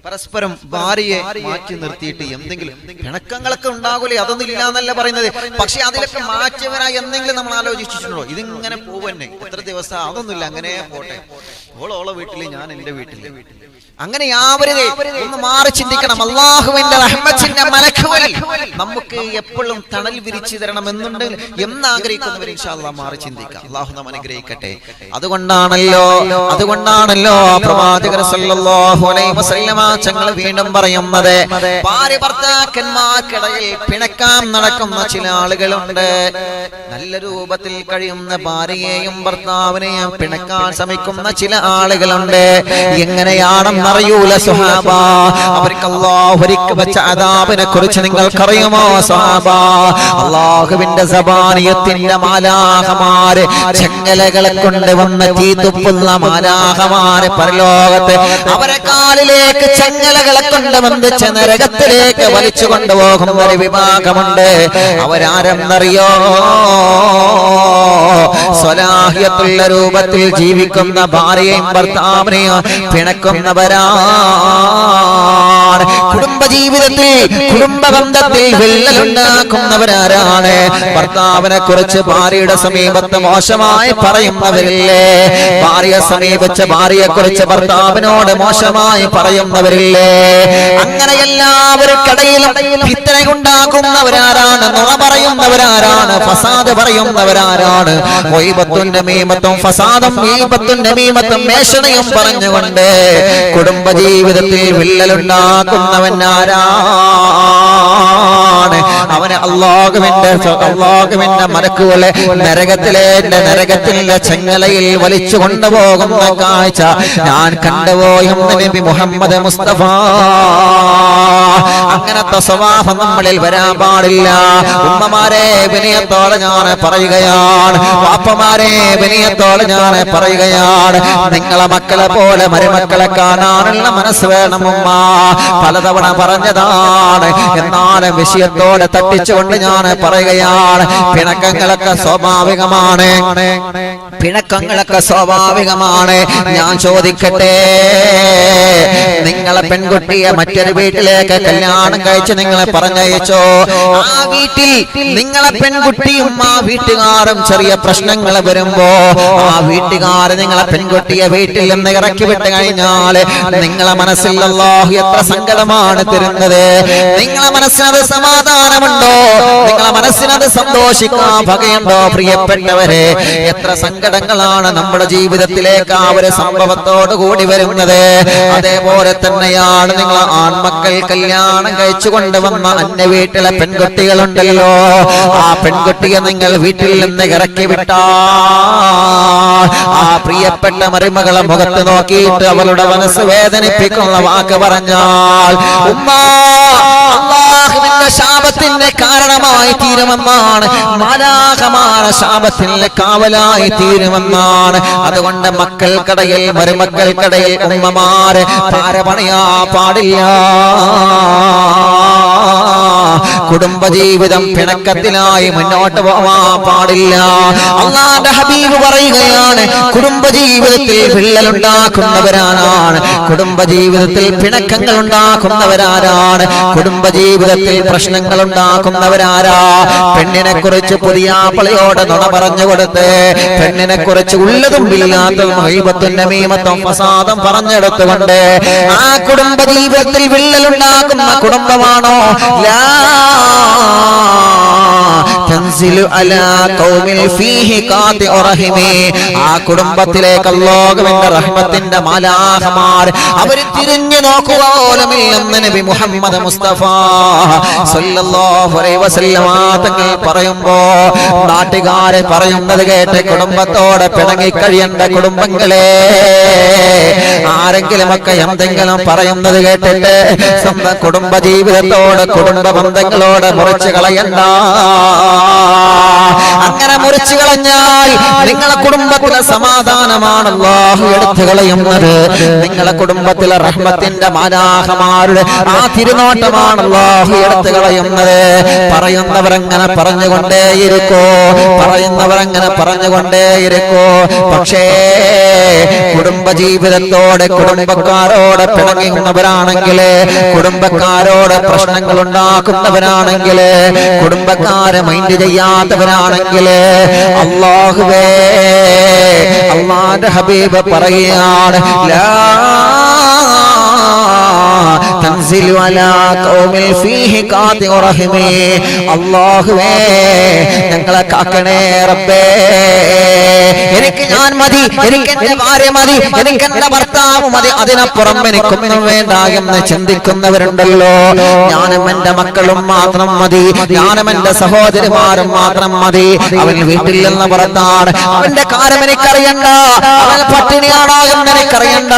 പരസ്പരം ഭാര്യയെ മാറ്റി നിർത്തിയിട്ട് എന്തെങ്കിലും പിണക്കങ്ങളൊക്കെ ഉണ്ടാകൂലേ? അതൊന്നും ഇല്ല എന്നല്ല പറയുന്നത്, പക്ഷെ അതിലൊക്കെ മാറ്റിയവരായി എന്തെങ്കിലും നമ്മൾ ആലോചിച്ചിട്ടുണ്ടോ? ഇതിങ്ങനെ പോവന്നെ എത്ര ദിവസം? അതൊന്നുമില്ല, അങ്ങനെ പോട്ടെ. ഓളോളെ വീട്ടില്, ഞാൻ എന്റെ വീട്ടില്. അങ്ങനെ ആവരുതേ. ഒന്ന് മാറി ചിന്തിക്കണം. അല്ലാഹുവിന്റെ റഹ്മത്തിന്റെ മലക്കുകൾ നമുക്ക് എപ്പോഴും തണൽ വിരിച്ചു തരണം എന്നുണ്ടെങ്കിൽ എന്നാഗ്രഹിക്കുന്നവർ ഇൻഷാ അല്ലാഹ് മാറി ചിന്തിക്കാം. അല്ലാഹു നമ്മെ അനുഗ്രഹിക്കട്ടെ. അതുകൊണ്ടാണല്ലോ പ്രവാചകർ സല്ലല്ലാഹു അലൈഹി വസല്ലമ തങ്ങൾ വീണ്ടും പറയുന്നത്, ഭാര്യ ഭർത്താക്കന്മാർക്കിടയിൽ പിണക്കാൻ നടക്കുന്ന ചില ആളുകളുണ്ട്. നല്ല രൂപത്തിൽ കഴിയുന്ന ഭാര്യയെയും ഭർത്താവിനെയും പിണക്കാൻ ശ്രമിക്കുന്ന ചില ആളുകളുണ്ട്. എങ്ങനെയാണെന്ന് അറിയൂല സുഹാബ. അവർക്ക് അല്ലാഹു ഒരുക്കി വെച്ച അദാബിനെ കുറിച്ച് നിങ്ങൾക്കറിയുമോ സുഹാബ? അല്ലാഹുവിന്റെ സബാനിയത്തിന്റെ മാലാഖമാര് ചെങ്ങലകളെ കൊണ്ട് വന്ന് തീതുപ്പുന്ന മാലാഖമാര് പരലോകത്ത് അവരെ കാലിലേക്ക് ചെങ്ങലകളെ കൊണ്ട് വന്നിച്ച് നരകത്തിലേക്ക് വലിച്ചു കൊണ്ടുപോകുന്ന ഒരു വിഭാഗമുണ്ട്. അവരാരെന്നറിയോ? സ്വലാഹിയത്തുള്ള രൂപത്തിൽ ജീവിക്കുന്ന ഭാര്യയും ഭർത്താവിനെയും പിണക്കുന്നവരാണ്. കുടുംബജീവിതത്തിൽ കുടുംബബന്ധത്തിൽ വിള്ളലുണ്ടാക്കുന്നവരാരാണ്? ഭർത്താവിനെ കുറിച്ച് ഭാര്യയുടെ സമീപത്ത് മോശമായി പറയുന്നവരില്ലേ? ഭാര്യയെ സമീപിച്ച ഭാര്യയെ കുറിച്ച് ഭർത്താവിനോട് മോശമായി പറയുന്നവരില്ലേ? അങ്ങനെ എല്ലാവർക്കിടയിലും ഫിത്നയുണ്ടാക്കുന്നവരാരാണ്? നുണ പറയുന്നവരാരാണ്? ഫസാദ് പറയുന്നവരാരാണ്? ഗീബത്തും നമീമത്തും ഫസാദും ഗീബത്തും നമീമത്തും മേഷണയും പറഞ്ഞുകൊണ്ട് കുടുംബജീവിതത്തിൽ വിള്ളലുണ്ടാക്കുന്നവൻ ആരാണ്? അവനെ അല്ലാഹുവിന്റെ മലക്കുകളെ നരകത്തിലെ ചെങ്ങലയിൽ വലിച്ചു കൊണ്ടുപോകുന്ന കാഴ്ച ഞാൻ കണ്ടുപോയെന്ന് നബി മുഹമ്മദ് മുസ്തഫ. അങ്ങനത്തെ സ്വഭാവം നമ്മളിൽ വരാൻ പാടില്ല. ഉമ്മമാരെ വിനയത്തോടെ ഞാൻ പറയുകയാണ്, വാപ്പമാരെ വിനയത്തോടെ ഞാൻ പറയുകയാണ്, നിങ്ങളെ മക്കളെ പോലെ മരുമക്കളെ കാണാനുള്ള മനസ്സ് വേണം ഉമ്മ. പലതവണ പറഞ്ഞതാണ്, എന്നാലും വിഷയത്തോടെ തട്ടിച്ചുകൊണ്ട് ഞാൻ പറയുകയാണ്, പിണക്കങ്ങളൊക്കെ സ്വാഭാവികമാണ്. പിണക്കങ്ങളൊക്കെ സ്വാഭാവികമാണ്. ഞാൻ ചോദിക്കട്ടെ, നിങ്ങളെ പെൺകുട്ടിയെ മറ്റൊരു വീട്ടിലേക്ക് കല്യാണം കഴിച്ച് നിങ്ങളെ പറഞ്ഞയച്ചോ? ആ വീട്ടിൽ നിങ്ങളെ പെൺകുട്ടിയും ആ വീട്ടുകാരും ചെറിയ പ്രശ്നങ്ങൾ വരുമ്പോ ആ വീട്ടുകാർ നിങ്ങളെ പെൺകുട്ടിയെ വീട്ടിൽ നിന്ന് ഇറക്കി വിട്ട് കഴിഞ്ഞാൽ നിങ്ങളെ മനസ്സിൽ അല്ലാഹു എത്ര സങ്കടമാണ് തരുന്നത്? നിങ്ങളെ മനസ്സിനത് സമാധാനമുണ്ടോ? നിങ്ങളെ മനസ്സിനത് സന്തോഷിക്കാൻ വകയുണ്ടോ? പ്രിയപ്പെട്ടവരെ, എത്ര സങ്കടങ്ങളാണ് നമ്മുടെ ജീവിതത്തിലേക്ക് ആ ഒരു സംഭവത്തോട് കൂടി വരുന്നത്. അതേപോലെ തന്നെയാണ് നിങ്ങൾ ആൺമക്കൾ കല്യാണം കഴിച്ചു കൊണ്ടുവന്ന അന്യ വീട്ടിലെ പെൺകുട്ടികളുണ്ടല്ലോ, ആ പെൺകുട്ടിയെ നിങ്ങൾ വീട്ടിൽ നിന്ന് ഇറക്കി വിട്ടാ ആ പ്രിയപ്പെട്ട മരുമകളെ മുഖത്ത് നോക്കിയിട്ട് അവളുടെ മനസ്സ് വേദനിപ്പിക്കുന്ന വാക്ക് പറഞ്ഞാൽ ഉമ്മ അല്ലാഹുവിന്റെ ശാപത്തിന്റെ കാരണമായി തീരുമെന്നാണ്, മാലാഖമാരുടെ ശാപത്തിന്റെ കാവലായി തീരുമെന്നാണ്. അതുകൊണ്ട് മക്കൾക്കിടയിൽ മരുമക്കൾക്കിടയിൽ ഉമ്മമാര് പാരപണിയാ പാടില്ല. കുടുംബജീവിതം പിണക്കത്തിലായി മുന്നോട്ട് പോവാൻ പാടില്ല. അല്ലാഹുവിന്റെ ഹബീബ് പറയുകയാണ്, കുടുംബജീവിതത്തിൽ വിള്ളലുണ്ടാക്കുന്നവരാരാണ്? കുടുംബജീവിതത്തിൽ പിണക്കങ്ങൾ ഉണ്ടാക്കുന്നവരാരാണ്? കുടുംബജീവിതത്തിൽ പ്രശ്നങ്ങൾ ഉണ്ടാക്കുന്നവരാരാ? പെണ്ണിനെ കുറിച്ച് പുതിയാപ്പളയോട് നുണ പറഞ്ഞു കൊടുത്ത് പെണ്ണിനെ കുറിച്ച് ഉള്ളതും ഇല്ലാത്തതും ഗീബത്തും നമീമത്തും ഫസാദും പറഞ്ഞെടുത്തുകൊണ്ട് ആ കുടുംബജീവിതത്തിൽ വിള്ളലുണ്ടാക്കുന്ന കുടുംബമാണോ? ലാ തൻസിലു അലാ ഖൗമിൽ ഫീഹി ഖാതിഉ റഹിമി. ആ കുടുംബത്തിലേക്ക് അല്ലാഹുവിന്റെ റഹ്മത്തിന്റെ മാലാഖമാർ അവർ തിരിഞ്ഞു നോക്കുക പോലുമില്ലെന്ന് നബി മുഹമ്മദ് മുസ്തഫ സല്ലല്ലാഹു അലൈഹി വസല്ലം തങ്ങൾ പറയുമ്പോ നാട്ടുകാരെ പറയുന്നത് കേട്ട് കുടുംബത്തോടെ പിണങ്ങി കഴിയേണ്ട കുടുംബങ്ങളെ ആരെങ്കിലും ഒക്കെ എന്തെങ്കിലും പറയുന്നത് കേട്ടിട്ട് സ്വന്തം കുടുംബ ജീവിതത്തോട് കുടുംബ ബന്ധങ്ങളോട് മുറിച്ചു കളയണ്ട. അങ്ങനെ മുറിച്ചു കളഞ്ഞാൽ നിങ്ങളെ കുടുംബത്തിലെ സമാധാനമാണ് അല്ലാഹു എടുത്തു കളയുന്നത്. നിങ്ങളെ കുടുംബത്തിലെ റഹ്മത്തിന്റെ മാലാഖമാരുടെ ആ തിരുനോട്ടമാണ് അല്ലാഹു എടുത്തു കളയുന്നത്. പറയുന്നവരങ്ങനെ പറഞ്ഞുകൊണ്ടേയിരിക്കോ, പറയുന്നവരങ്ങനെ പറഞ്ഞുകൊണ്ടേയിരിക്കോ. പക്ഷേ കുടുംബ ജീവിതത്തോടെ കുടുംബക്കാരോട് പിണങ്ങുന്നവരാണെങ്കിൽ, കുടുംബക്കാരോട് പ്രശ്നങ്ങൾ ഉണ്ടാക്കുന്നവരാണെങ്കിൽ, കുടുംബക്കാരെ മൈൻഡ് ചെയ്യാത്തവരാണെങ്കിൽ അല്ലാഹുവേ, അല്ലാഹുവിന്റെ ഹബീബ് പറയുകയാണ് ലാ തൻസിലു അലാ ഖൗമിൽ ഫീഹി ഖാതിഉ റഹിമി. അല്ലാഹുവേ ഞങ്ങളെ കാക്കണേ റബ്ബേ. എനിക്ക് ഞാൻ മതി, എനിക്ക് എന്റെ ഭാര്യ മതി, എനിക്ക് എന്റെ ഭർത്താവ് മതി, അതിനപ്പുറം എനിക്കൊന്നും വേണ്ട എന്ന് ചിന്തിക്കുന്നവരുണ്ടല്ലോ. ഞാനും എന്റെ മക്കളും മാത്രം മതി, ഞാനും എന്റെ സഹോദരിമാരും മാത്രം മതി. അവൻ വീട്ടിൽ നിന്ന് പുറത്താണ്, അവന്റെ കാര്യം എനിക്കറിയണ്ട, അവൻ പട്ടിണിയാണോ എന്ന് എനിക്കറിയണ്ട,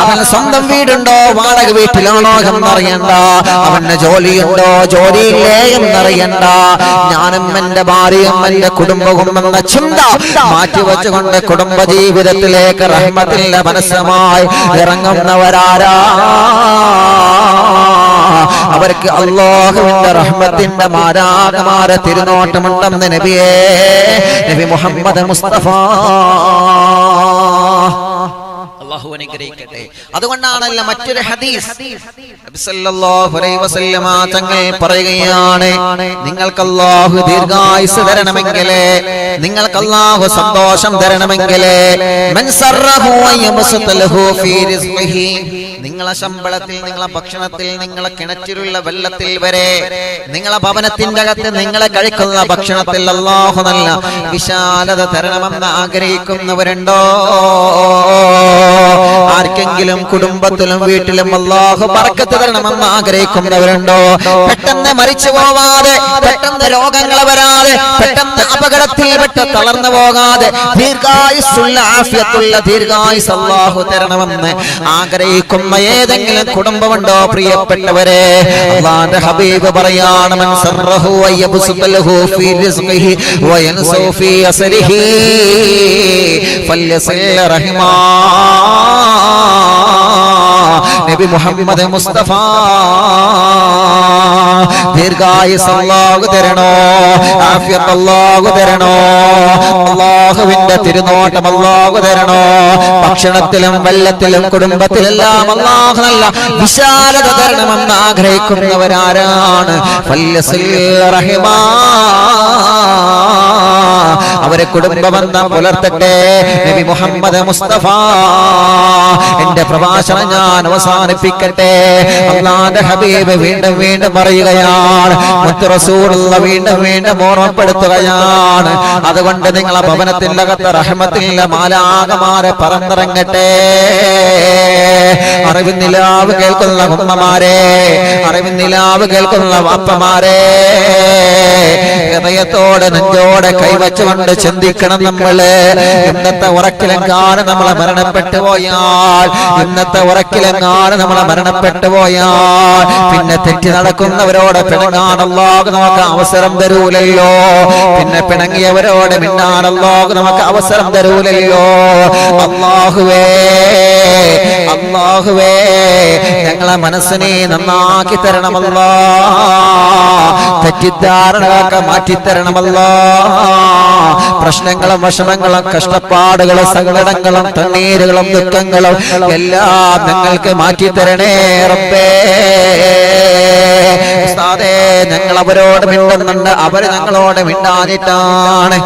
അവൻ സ്വന്തം വീടുണ്ടോ വാടക വീട്ടിലാണോ എന്നറിയണ്ട, അവന് ജോലിയുണ്ടോ ജോലിയില്ലേ എന്നറിയണ്ട. ഞാനും എന്റെ ഭാര്യയും എന്റെ കുടുംബവും എന്ന ചിന്ത മാറ്റിവെച്ചുകൊണ്ട് കുടുംബ ജീവിതത്തിലേക്ക് റഹ്മത്തിന്റെ മനസ്സുമായി ഇറങ്ങുന്നവരാരാ? അവർക്ക് അല്ലാഹുവിന്റെ റഹ്മത്തിന്റെ മാലാഖമാരെ തിരുനോട്ടമുണ്ടെന്ന് നബി മുഹമ്മദ് മുസ്തഫ. അല്ലാഹു അനുഗ്രഹിക്കട്ടെ. അതുകൊണ്ടാണല്ലോ മറ്റൊരു ഹദീസ് നബി സല്ലല്ലാഹു അലൈഹി വസല്ലം തങ്ങൾ പറയുകയാണ്, നിങ്ങൾക്ക് അല്ലാഹു ദീർഘായുസ് തരണമെങ്കിൽ, നിങ്ങൾക്ക് അല്ലാഹു സന്തോഷം തരണമെങ്കിൽ, മൻ സറഹു വയംസതലഹു ഫീ റിസ്ഖിഹി, നിങ്ങളെ ശമ്പളത്തിൽ, നിങ്ങളെ ഭക്ഷണത്തിൽ, നിങ്ങളെ കിണറ്റിലുള്ള വെള്ളത്തിൽ വരെ, നിങ്ങളെ ഭവനത്തിന്റെ അകത്ത് നിങ്ങളെ കഴിക്കുന്ന ഭക്ഷണത്തിൽ അല്ലാഹു നല്ല വിശാലത തരണമെന്ന് ആഗ്രഹിക്കുന്നവരുണ്ടോ? ആർക്കെങ്കിലും കുടുംബത്തിലും വീട്ടിലും അല്ലാഹു ബർക്കത്ത് തരണമെന്ന് ആഗ്രഹിക്കുന്നവരുണ്ടോ? പെട്ടെന്ന് മരിച്ചു പോവാതെ, പെട്ടെന്ന് രോഗങ്ങൾ വരാതെ, പെട്ടെന്ന് അപകടത്തിൽ പെട്ട് തളർന്നു പോകാതെ ദീർഘായുസ്സുള്ള ആഫിയത്തുള്ള ദീർഘായുസ് അല്ലാഹു തരണമെന്ന് ആഗ്രഹിക്കുന്ന ഏതെങ്കിലും കുടുംബമുണ്ടോ പ്രിയപ്പെട്ടവരെ? അല്ലാഹുവിന്റെ ഹബീബ് പറയാണ്, മൻ സറഹു വയബ്സുലഹു ഫീ റിസ്ഖിഹി വയൻസു ഫീ അസ്രിഹി ഫല്യസിൽ റഹിമാ. നബി മുഹമ്മദ് മുസ്തഫ ദീർഘായുസ് അല്ലാഹു തരണോ, ആഫിയത്ത് അല്ലാഹു തരണോ, അല്ലാഹുവിന്റെ തിരുനോട്ടം അല്ലാഹു തരണോ. ഭക്ഷണത്തിലും വെള്ളത്തിലും കുടുംബത്തിലെല്ലാം അല്ലാഹു നല്ല വിശാലത തരണമെന്ന് ആഗ്രഹിക്കുന്നവരാരാണ്? ഫല്യസിൽ റഹിമാ. അവരെ കുടുംബബന്ധം പുലർത്തട്ടെ. നബി മുഹമ്മദ് മുസ്തഫ. എന്റെ പ്രഭാഷണം ഞാൻ അവസാനിപ്പിക്കട്ടെ. അല്ലാഹുവിന്റെ ഹബീബ് വീണ്ടും വീണ്ടും പറയുകയാണ്, മുത്ത് റസൂലുള്ള വീണ്ടും വീണ്ടും ഓർമ്മപ്പെടുത്തുകയാണ്, അതുകൊണ്ട് നിങ്ങളെ ഭവനത്തിന്റെ അകത്ത് റഹ്മത്തിന്റെ മാലാഖമാരെ പറന്നിറങ്ങട്ടെ. അറിവിന്നിലാവ് കേൾക്കുന്ന ഉമ്മമാരെ, അറിവിന്നിലാവ് കേൾക്കുന്ന വാപ്പമാരെ, ഹൃദയത്തോടെ നെഞ്ചോടെ കൈവച്ചുകൊണ്ട് ചിന്തിക്കണം. നമ്മള് ഇന്നത്തെ ഉറക്കിലെങ്ങാനും നമ്മളെ മരണപ്പെട്ടു പോയാൽ, ഇന്നത്തെ ഉറക്കിലെങ്ങാനും നമ്മളെ മരണപ്പെട്ടു പോയാൽ പിന്നെ തെറ്റി നടക്കുന്നവരോട് പിണങ്ങാൻ അല്ലാഹു നമുക്ക് അവസരം തരൂലല്ലോ. പിന്നെ പിണങ്ങിയവരോട് മിണ്ടാൻ അല്ലാഹു നമുക്ക് അവസരം തരൂലല്ലോ. അല്ലാഹുവേ, അല്ലാഹുവേ ഞങ്ങളെ മനസ്സിനെ നന്നാക്കി തരണമല്ലാ, തെറ്റിദ്ധാരണകളൊക്കെ മാറ്റിത്തരണമല്ലാ. പ്രശ്നങ്ങളും വിഷമങ്ങളും കഷ്ടപ്പാടുകളും സങ്കടങ്ങളും തണ്ണീരുകളും ദുഃഖങ്ങളും എല്ലാം ഞങ്ങൾക്ക് മാറ്റിത്തരണേ റബ്ബേ. ഉസ്താദേ, ഞങ്ങൾ അവരോട് മിണ്ടുന്നുണ്ട്, അവര് ഞങ്ങളോട് മിണ്ടാനിട്ടാണ്.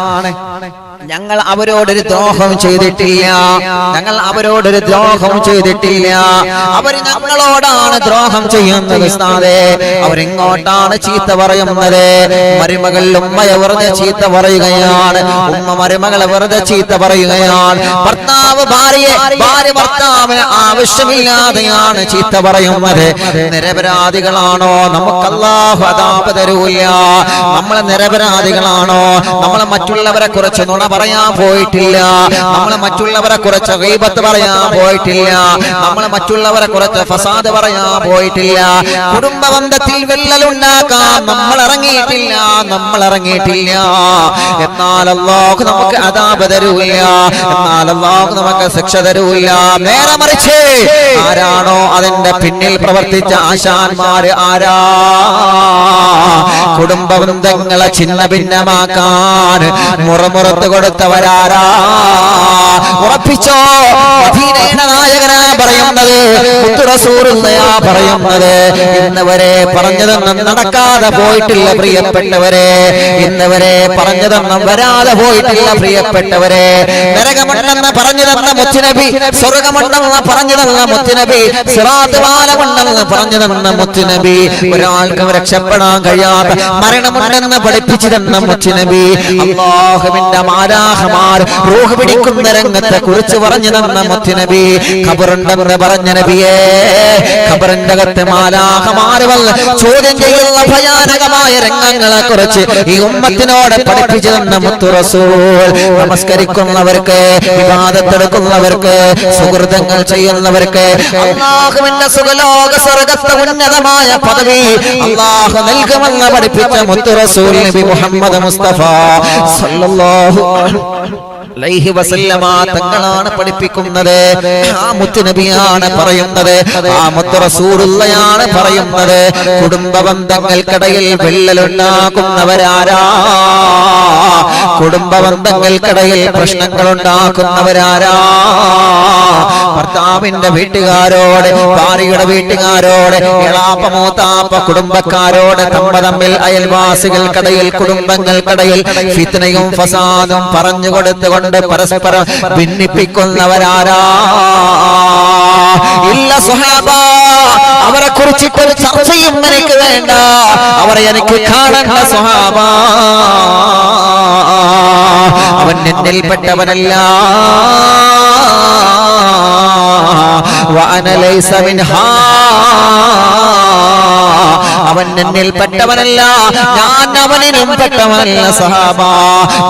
ഞങ്ങൾ അവരോടൊരു ദ്രോഹം ചെയ്തിട്ടില്ല, ഞങ്ങൾ അവരോടൊരു ദ്രോഹം ചെയ്തിട്ടില്ല. അവർ ഞങ്ങളോടാണ് ദ്രോഹം ചെയ്യുന്നത് ഉസ്താദേ. അവരിങ്ങോട്ടാണ് ചീത്ത പറയുന്നത്. മരുമകൾ ഉമ്മയെ വെറുതെ ചീത്ത പറയുകയാണ്, ഉമ്മ മരുമകളെ വെറുതെ ചീത്ത പറയുകയാണ്. ഭർത്താവ് ഭാര്യയെ, ഭാര്യ ഭർത്താവിന് ആവശ്യമില്ലാതെയാണ് ചീത്ത പറയുന്നത്. നിരപരാധികളാണോ? നമുക്ക് അല്ലാഹു അദാബ് തരൂല. നമ്മൾ നിരപരാധികളാണോ? നമ്മൾ മറ്റുള്ളവരെ കുറിച്ച് നുണ പറയാൻ പോയിട്ടില്ല, നമ്മൾ മറ്റുള്ളവരെ കുറിച്ച് ഗീബത്ത് പറയാൻ പോയിട്ടില്ല, നമ്മൾ മറ്റുള്ളവരെ കുറിച്ച് ഫസാദ് പറയാൻ പോയിട്ടില്ല. കുടുംബ ബന്ധത്തിൽ വിള്ളലുണ്ടാക്കാൻ നമ്മൾ ഇറങ്ങിയിട്ടില്ല. എന്നാൽ അല്ലാഹു നമുക്ക് അദാബ് തരൂല, എന്നാൽ അല്ലാഹു നമുക്ക് ശിക്ഷ തരൂല. നേരെ മറിച്ച് ആരാണോ അതിന്റെ പിന്നിൽ പ്രവർത്തിച്ച ആശാന്മാര്, ആരാ കുടുംബ ബന്ധങ്ങളെ ഛിന്ന ഭിന്നമാക്കാൻ മുറമുറത്ത് കൊടുത്തവരാരാ? ഉറപ്പിച്ചോ, മദീനയുടെ നായകനാ പറയുന്നത്, മുത്തു റസൂലുള്ളാഹിയാ പറയുന്നത്. ഇന്നവരെ പറഞ്ഞതൊന്നും നടക്കാതെ പോയിട്ടില്ല പ്രിയപ്പെട്ടവരെ, ഇന്നവരെ പറഞ്ഞതൊന്നും വരാതെ പോയിട്ടില്ല പ്രിയപ്പെട്ടവരെ. നരകമുണ്ടെന്ന് പറഞ്ഞു തന്ന മുത്തുനബി, സ്വർഗമുണ്ടെന്ന് പറഞ്ഞു തന്ന മുത്തുനബി, സിറാത്ത് പാലമുണ്ടെന്ന് പറഞ്ഞു തന്ന മുത്തുനബി, ഒരാൾക്കും രക്ഷപ്പെടാൻ കഴിയാത്ത മരണമുണ്ടെന്ന് പഠിപ്പിച്ചു തന്ന മുത്തുനബി, അല്ലാഹുവിന്റെ മാലാഖമാർ റൂഹ് പിടിക്കുന്ന രംഗത്തെ കുറിച്ച് പറഞ്ഞു തന്ന മുത്തുനബി, ഖബറുണ്ടെന്ന് പറഞ്ഞ നബിയേ, ഖബറിന്റെ അകത്ത് മാലാഖമാർ വന്ന് ചോദ്യം ചെയ്യുന്ന ഭയാനകമായ രംഗങ്ങളെ കുറിച്ച് ഈ ഉമ്മത്തിനോട് പഠിപ്പിച്ചു തന്ന മുത്തു റസൂൽ. നമസ്കരിക്കുന്നവർക്ക്, ഇബാദത്തെടുക്കുന്നവർക്ക്, സുഹൃതങ്ങൾ ചെയ്യുന്നവർക്ക് അല്ലാഹുവിന്റെ സുഖലോക സ്വർഗ്ഗത്തെ ഉന്നതമായ പദവി അല്ലാഹു നൽകുമെന്ന് പഠിപ്പിച്ച മുത്തു റസൂൽ നബി മുഹമ്മദ് മുസ്തഫ സല്ലല്ലാഹു അലൈഹി വസല്ലമ തങ്ങളാണ് പഠിപ്പിക്കുന്നത്. ആ മുത്തുനബിയാണ് പറയുന്നത്, ആ മുത്തു റസൂലുള്ളാഹിയാണ് പറയുന്നത്. കുടുംബ ബന്ധങ്ങൾക്കിടയിൽ വിള്ളലുണ്ടാക്കുന്നവരാരാ? കുടുംബ ബന്ധങ്ങൾക്കിടയിൽ പ്രശ്നങ്ങൾ ഉണ്ടാക്കുന്നവരാരാ? ഭർത്താവിന്റെ വീട്ടുകാരോട്, ഭാര്യയുടെ വീട്ടുകാരോട്, എളാപ്പ മൂത്താപ്പ കുടുംബക്കാരോട്, തമ്മിൽ അയൽവാസികൾക്കിടയിൽ, കുടുംബങ്ങൾക്കിടയിൽ ഫിത്നയും ഫസാദും പറഞ്ഞു കൊടുത്തുകൊണ്ട് പരസ്പരം ഭിന്നിപ്പിക്കുന്നവരാരാ? ഇല്ല സ്വഹാബ, അവരെ കുറിച്ചിട്ടൊരു ചർച്ചയും എനിക്ക് വേണ്ട, അവരെ എനിക്ക് കാണണ്ട സ്വഹാബ. അവൻ എന്നിൽപ്പെട്ടവനല്ല, വഅന ലൈസ മിൻഹാ, അവൻ എന്നിൽപ്പെട്ടവനല്ല, ഞാൻ അവനിലും പെട്ടവനല്ല സഹാബ.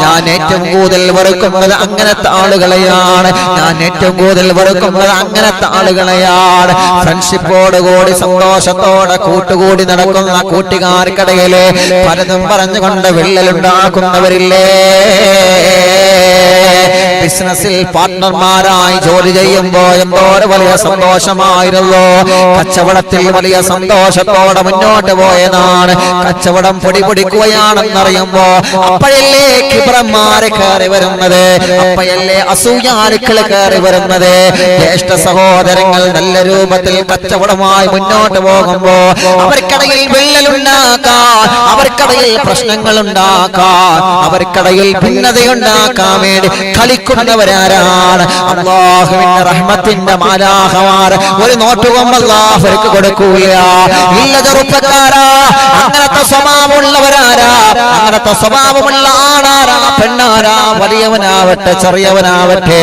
ഞാൻ ഏറ്റവും കൂടുതൽ വെറുക്കുന്നത് അങ്ങനത്തെ ആളുകളെയാണ്, ഞാൻ ഏറ്റവും കൂടുതൽ വെറുക്കുന്നത് അങ്ങനത്തെ ആളുകളെയാണ്. ഫ്രണ്ട്ഷിപ്പോടുകൂടി സന്തോഷത്തോടെ കൂട്ടുകൂടി നടക്കുന്ന കൂട്ടുകാർക്കിടയില് പലതും പറഞ്ഞുകൊണ്ട് വിള്ളലുണ്ടാക്കുന്നവരില്ലേ? ബിസിനസ്സിൽ പാർട്ട്ണർമാരായി ജോലി ചെയ്യുമ്പോ എന്തോരം വലിയ സന്തോഷമായിരുന്നു, കച്ചവടത്തിൽ വലിയ സന്തോഷത്തോടെ മുന്നോട്ട് പോയതാണ്. കച്ചവടം പൊടിപൊടിക്കുകയാണെന്നറിയുമ്പോ അപ്പോഴല്ലേ കിബ്രന്മാര് കയറി വരുന്നത്, അപ്പോഴല്ലേ അസൂയാലുക്കൾ കയറി വരുന്നത്. ജ്യേഷ്ഠ സഹോദരങ്ങൾ നല്ല രൂപത്തിൽ കച്ചവടമായി മുന്നോട്ട് പോകുമ്പോ അവർക്കിടയിൽ വിള്ളലുണ്ടാക്കാൻ, അവർക്കിടയിൽ പ്രശ്നങ്ങൾ ഉണ്ടാക്കാൻ, അവർക്കിടയിൽ ഭിന്നതയുണ്ടാക്കാൻ വേണ്ടി കളിക്കുന്നവരാരാണ്? അല്ലാഹുവിന്റെ റഹ്മത്തിന്റെ മാലാഖമാർ ഒരു നോട്ടുകം അല്ലാഹുവിற்கு കൊടുക്കൂല. ഇല്ല ചെറുപ്പക്കാരാ, അങ്ങനത്തെ സ്വഭാവമുള്ളവരാരാ? അങ്ങനത്തെ സ്വഭാവമുള്ള ആണാരാ, പെണ്ണാരാ, വലിയവനാവട്ടെ ചെറിയവനാവട്ടെ,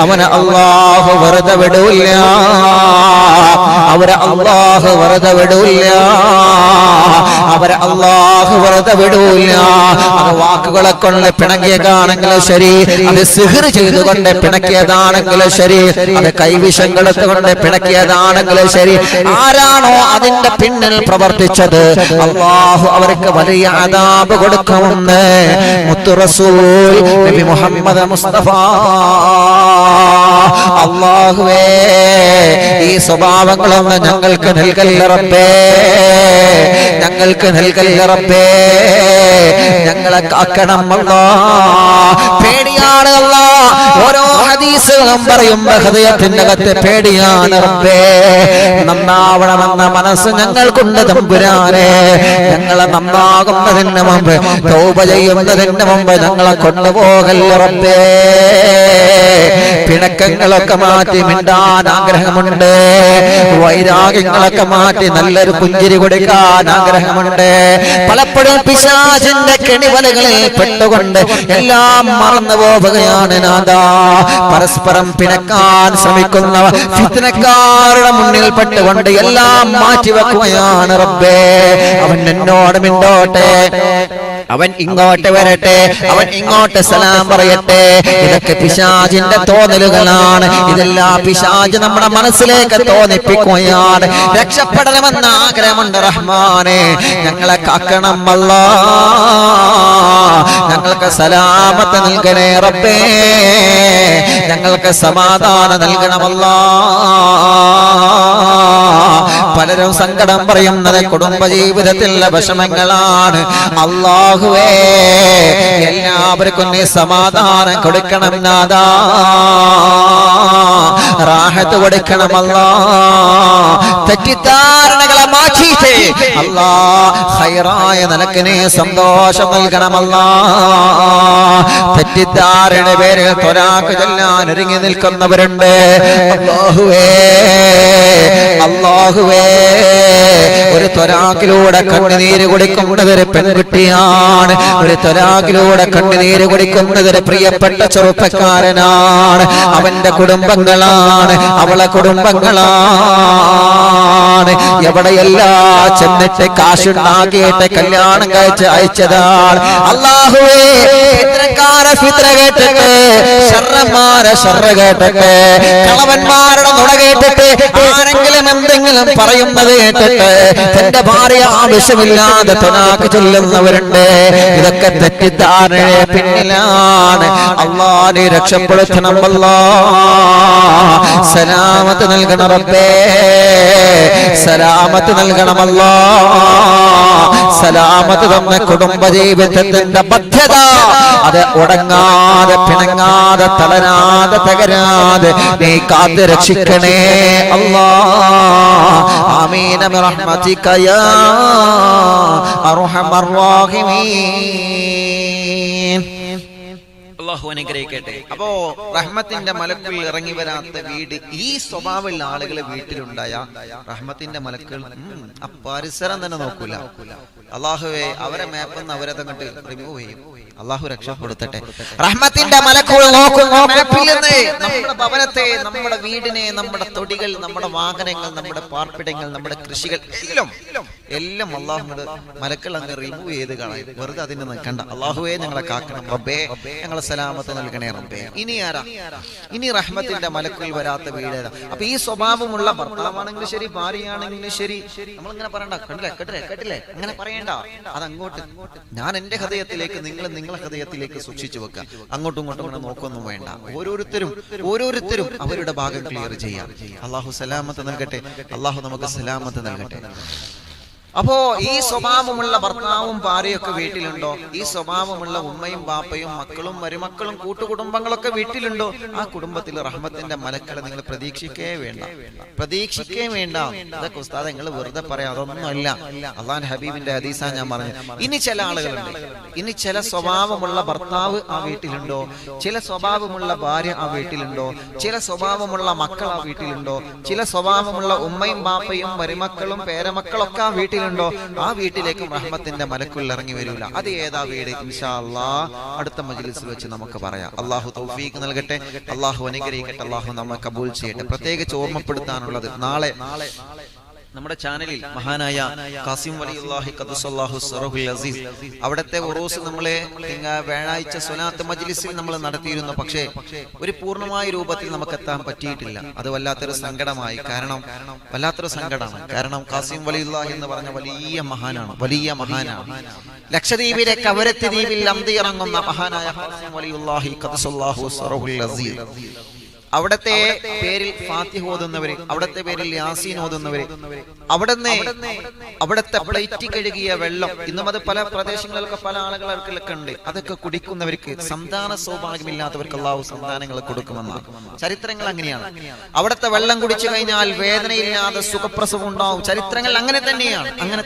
അവനെ അല്ലാഹു വെറുതെ വിടൂല്ല, അവരെ അല്ലാഹു വെറുതെ വിടൂല്ല, അവരെ അല്ലാഹു വെറുതെ വിടൂല്ല. അത് വാക്കുകളെ കൊണ്ട് പിണങ്ങിയതാണെങ്കിലും ശരി, അത് സിഹ്ർ ചെയ്തുകൊണ്ട് പിണക്കിയതാണെങ്കിലും ശരി, അത് കൈവിഷം കൊടുത്തുകൊണ്ട് പിണക്കിയതാണെങ്കിലും ശരി, ആരാണോ അതിന്റെ പിന്നിൽ പ്രവർത്തിച്ചത് അല്ലാഹു അവർക്ക് വലിയ അദാബ് കൊടുക്കുമെന്ന് മുത്തു റസൂൽ നബി മുഹമ്മദ് മുസ്തഫ. അല്ലാഹുവേ, ഈ സ്വഭാവങ്ങളൊന്ന് ഞങ്ങൾക്ക് നൽകല്ല റബ്ബേ, ഞങ്ങൾക്ക് നൽകല്ല റബ്ബേ, ഞങ്ങളെ കാക്കണം അല്ലാഹ്. പേടിയാണ് അല്ലാഹ്, ഓരോ ഹദീസുകളും പറയുമ്പോ ഹൃദയത്തിന്റെ അകത്ത് പേടിയാണ് റബ്ബേ. നന്നാവണമെന്ന മനസ്സ് ഞങ്ങൾക്കുണ്ട് തമ്പുരാനെ. ഞങ്ങളെ നന്നാകുന്നതിന് മുമ്പ്, തൗബ ചെയ്യുന്നതിന് മുമ്പ് ഞങ്ങളെ കൊണ്ടുപോകല്ല റബ്ബേ. പിണക്കങ്ങളൊക്കെ മാറ്റി മിണ്ടാൻ ആഗ്രഹമുണ്ട്, വൈരാഗ്യങ്ങളൊക്കെ മാറ്റി നല്ലൊരു പുഞ്ചിരി കൊടുക്കാൻ ആഗ്രഹമുണ്ട്. പലപ്പോഴും പിശാചിന്റെ കെണിവലകളിൽ പെട്ടുകൊണ്ട് എല്ലാം മറന്നു പോവുകയാണ് നാഥാ. പരസ്പരം പിണക്കാൻ ശ്രമിക്കുന്ന ഫിത്നക്കാരുടെ മുന്നിൽ പെട്ടുകൊണ്ട് എല്ലാം മാറ്റിവെക്കുകയാണ് റബ്ബേ. അവൻ എന്നോട് മിണ്ടോട്ടെ, അവൻ ഇങ്ങോട്ട് വരട്ടെ, അവൻ ഇങ്ങോട്ട് സലാം പറയട്ടെ. ഇതൊക്കെ പിശാചിന്റെ തോന്നലുകളാണ്. ഇതെല്ലാം പിശാച് നമ്മുടെ മനസ്സിലേക്ക് തോന്നിപ്പിക്കുകയാണ്. രക്ഷപ്പെടണമെന്ന ആഗ്രഹമുണ്ട് റഹ്മാനെ. ഞങ്ങളെ കാക്കണം അല്ലാ, ഞങ്ങൾക്ക് സലാമത്ത് നൽകണേ റബ്ബേ, ഞങ്ങൾക്ക് സമാധാനം നൽകണമല്ലാ. പലരും സങ്കടം പറയുന്നത് കുടുംബജീവിതത്തിലെ വിഷമങ്ങളാണ്. അല്ലാഹുവേ, എല്ലാവർക്കും നീ സമാധാനം കൊടുക്കണം നാഥാ, റാഹത്ത് കൊടുക്കണമല്ലാ. തെറ്റിദ്ധാരണകളെ മാറ്റിയിട്ട് അല്ലാ ഖൈറായ നിനക്ക് നീ സന്തോഷം നൽകണമല്ലാ. തെറ്റിദ്ധാരണ പേരിൽ ത്വരാക്ക് ചൊല്ലാൻ ഒരുങ്ങി നിൽക്കുന്നവരുണ്ട്. അല്ലാഹുവേ, അല്ലാഹുവേ, ഒരു ത്വരാക്കിലൂടെ കണ്ണുനീര് കുടിക്കുന്നതൊരു പെൺകുട്ടിയാണ്, ഒരു ത്വരാക്കിലൂടെ കണ്ണുനീര് കുടിക്കുന്നതൊരു പ്രിയപ്പെട്ട ചെറുപ്പക്കാരനാണ്. അവന്റെ കുടുംബങ്ങളാണ്, അവളെ കുടുംബങ്ങളാണ്. എവിടെയെല്ലാം ചെന്നിട്ട് കാശുണ്ടാക്കിയിട്ട് കല്യാണം കഴിച്ച് അയച്ചതാണ്. അല്ലാഹുവേ, ഫിത്നക്കാരെ ഫിത്ന കേട്ടിട്ട്, ശർറന്മാരെ ശർറ കേട്ടിട്ട്, കളവന്മാരുടെ നുണ കേട്ടിട്ട്, ആരെങ്കിലും എന്തെങ്കിലും പറയുന്നത് കേട്ടിട്ട് തന്റെ ഭാര്യ ആവശ്യമില്ലാതെ തനാക്ക് ചൊല്ലുന്നവരുണ്ട്. ഇതൊക്കെ തെറ്റിദ്ധാരണയെ പിന്നിലാണ്. അല്ലാഹുവേ, രക്ഷപ്പെടുത്തണം അല്ലാ. സലാമത്ത് നൽകണം റബ്ബേ, സലാമത്ത് നൽകണമല്ലാ. സലാമത്ത് തന്ന കുടുംബജീവിതത്തിന്റെ ബദ്ധത അത് ഉടങ്ങാതെ, പിണങ്ങാതെ, തളരാതെ, തകരാതെ നീ കാത്ത് രക്ഷിക്കണേ അല്ലാ. ആമീൻ ബിറഹ്മതിക യാ അർഹമർ റഹീമീൻ. അല്ലാഹു അനുഗ്രഹിക്കട്ടെ. അപ്പോ റഹ്മത്തിന്റെ മലക്കുകൾ ഇറങ്ങി വരാത്ത വീട്, ഈ സ്വഭാവമുള്ള ആളുകൾ വീട്ടിലുണ്ടായ റഹ്മത്തിന്റെ മലക്കുകൾ ആ പരിസരം തന്നെ നോക്കൂല. അല്ലാഹുവേ, അവരെ മാപ്പെന്ന് അവരെ തങ്ങട്ട് റിമൂവ് ചെയ്യും. അല്ലാഹു രക്ഷപ്പെടുത്തട്ടെ. റഹ്മത്തിന്റെ മലക്കുകൾ നോക്കുന്നു മാപ്പിൽ നിന്ന് നമ്മുടെ ഭവനത്തെ, നമ്മുടെ വീടിനെ, നമ്മുടെ തൊടികൾ, നമ്മുടെ വാഹനങ്ങൾ, നമ്മുടെ പാർപ്പിടങ്ങൾ, നമ്മുടെ കൃഷികൾ എല്ലാം അല്ലാഹുവിന്റെ മലക്കൾ അങ്ങ് റിമൂവ് ചെയ്ത് കളയും. വെറുതെ അതിന് നിൽക്കണ്ട. അല്ലാഹുവേ, ഞങ്ങളെ കാക്കണം റബ്ബേ, ഞങ്ങളെ സലാമത്ത് നൽകണേ റബ്ബേ. ഇനി ആരാ? ഇനി റഹ്മത്തിന്റെ മലക്കുകൾ വരാത്ത വീട്. അപ്പൊ ഈ സ്വഭാവമുള്ള ഭർത്താവാണെങ്കിലും ശരി, ഭാര്യയാണെങ്കിലും ശരി, നമ്മളിങ്ങനെ പറയണ്ട, കേട്ടില്ലേ, അങ്ങനെ പറയണ്ട. അതങ്ങോട്ട് ഞാൻ എന്റെ ഹൃദയത്തിലേക്ക്, നിങ്ങൾ നിങ്ങളെ ഹൃദയത്തിലേക്ക് സൂക്ഷിച്ചു വെക്കുക. അങ്ങോട്ടും ഇങ്ങോട്ടും ഇങ്ങനെ നോക്കൊന്നും വേണ്ട. ഓരോരുത്തരും അവരുടെ ഭാഗം ക്ലിയർ ചെയ്യാം. അല്ലാഹു സലാമത്ത് നൽകട്ടെ. അല്ലാഹു നമുക്ക് സലാമത്ത് നൽകട്ടെ. അപ്പോ ഈ സ്വഭാവമുള്ള ഭർത്താവും ഭാര്യയൊക്കെ വീട്ടിലുണ്ടോ? ഈ സ്വഭാവമുള്ള ഉമ്മയും ബാപ്പയും മക്കളും മരുമക്കളും കൂട്ടുകുടുംബങ്ങളൊക്കെ വീട്ടിലുണ്ടോ? ആ കുടുംബത്തിൽ റഹ്മത്തിന്റെ മലക്കളെ നിങ്ങൾ പ്രതീക്ഷിക്കേ വേണ്ട. ഇതൊക്കെ ഉസ്താദ് നിങ്ങൾ വെറുതെ പറയാം, അതൊന്നും അല്ല. അള്ളാഹുവിന്റെ ഹബീബിന്റെ ഹദീസാ ഞാൻ പറഞ്ഞു. ഇനി ചില ആളുകളുണ്ട്, ഇനി ചില സ്വഭാവമുള്ള ഭർത്താവ് ആ വീട്ടിലുണ്ടോ? ചില സ്വഭാവമുള്ള ഭാര്യ ആ വീട്ടിലുണ്ടോ? ചില സ്വഭാവമുള്ള മക്കൾ ആ വീട്ടിലുണ്ടോ? ചില സ്വഭാവമുള്ള ഉമ്മയും ബാപ്പയും മരുമക്കളും പേരമക്കളൊക്കെ ആ വീട്ടിൽ ണ്ടോ? ആ വീട്ടിലേക്കും റഹ്മത്തിന്റെ മലക്കുകൾ ഇറങ്ങി വരില്ല. അത് ഏതാ വീട്? ഇൻഷാ അല്ലാഹ് അടുത്ത മജ്ലിസിൽ വെച്ച് നമുക്ക് പറയാം. അല്ലാഹു തൗഫീഖ് നൽകട്ടെ, അല്ലാഹു അനുഗ്രഹിക്കട്ടെ, അല്ലാഹു നമ്മെ കബൂൽ ചെയ്യട്ടെ. പ്രത്യേകിച്ച് ഓർമ്മപ്പെടുത്താനുള്ളത്, നാളെ നമ്മുടെ ചാനലിൽ മഹാനായ ഖാസിം വലിയുല്ലാഹി ഖദ്ദസല്ലാഹു സിറഹുൽ അസീസ് അവിടുത്തെ ഉറൂസ് നമ്മളെ വ്യാഴാഴ്ച സ്വലാത്ത് മജ്ലിസിൽ നമ്മൾ നടത്തിയിരുന്നു. പക്ഷേ ഒരു പൂർണ്ണമായ രൂപത്തിൽ നമുക്ക് എത്താൻ പറ്റിയിട്ടില്ല. അത് വല്ലാത്തൊരു സങ്കടമായി. വല്ലാത്തൊരു സങ്കടമാണ്. കാരണം ഖാസിം വലിയുല്ലാഹി എന്ന് പറഞ്ഞ വലിയ മഹാനാണ്. ലക്ഷദ്വീപിലെ കവരത്തി ദ്വീപിൽ അന്തി ഇറങ്ങുന്ന മഹാനായ ഖാസിം വലിയുല്ലാഹി ഖദ്ദസല്ലാഹു സിറഹുൽ അസീസ് അവിടത്തെ പേരിൽ ഫാത്തിഹ ഓതുന്നവര്, അവിടത്തെ പേരിൽ യാസീൻ ഓതുന്നവര്, അവിടത്തെ പ്ലേറ്റ് കഴുകിയ വെള്ളം, ഇന്നും അത് പല പ്രദേശങ്ങളിലൊക്കെ പല ആളുകൾക്കൊക്കെ ഉണ്ട്, അതൊക്കെ കുടിക്കുന്നവർക്ക് സന്താന സൗഭാഗ്യമില്ലാത്തവർക്ക് അല്ലാഹു സന്താനങ്ങൾ കൊടുക്കുമെന്നാണ് ചരിത്രങ്ങൾ. അങ്ങനെയാണ്. അവിടത്തെ വെള്ളം കുടിച്ചു കഴിഞ്ഞാൽ വേദനയില്ലാതെ സുഖപ്രസവം ഉണ്ടാവും. ചരിത്രങ്ങൾ അങ്ങനെ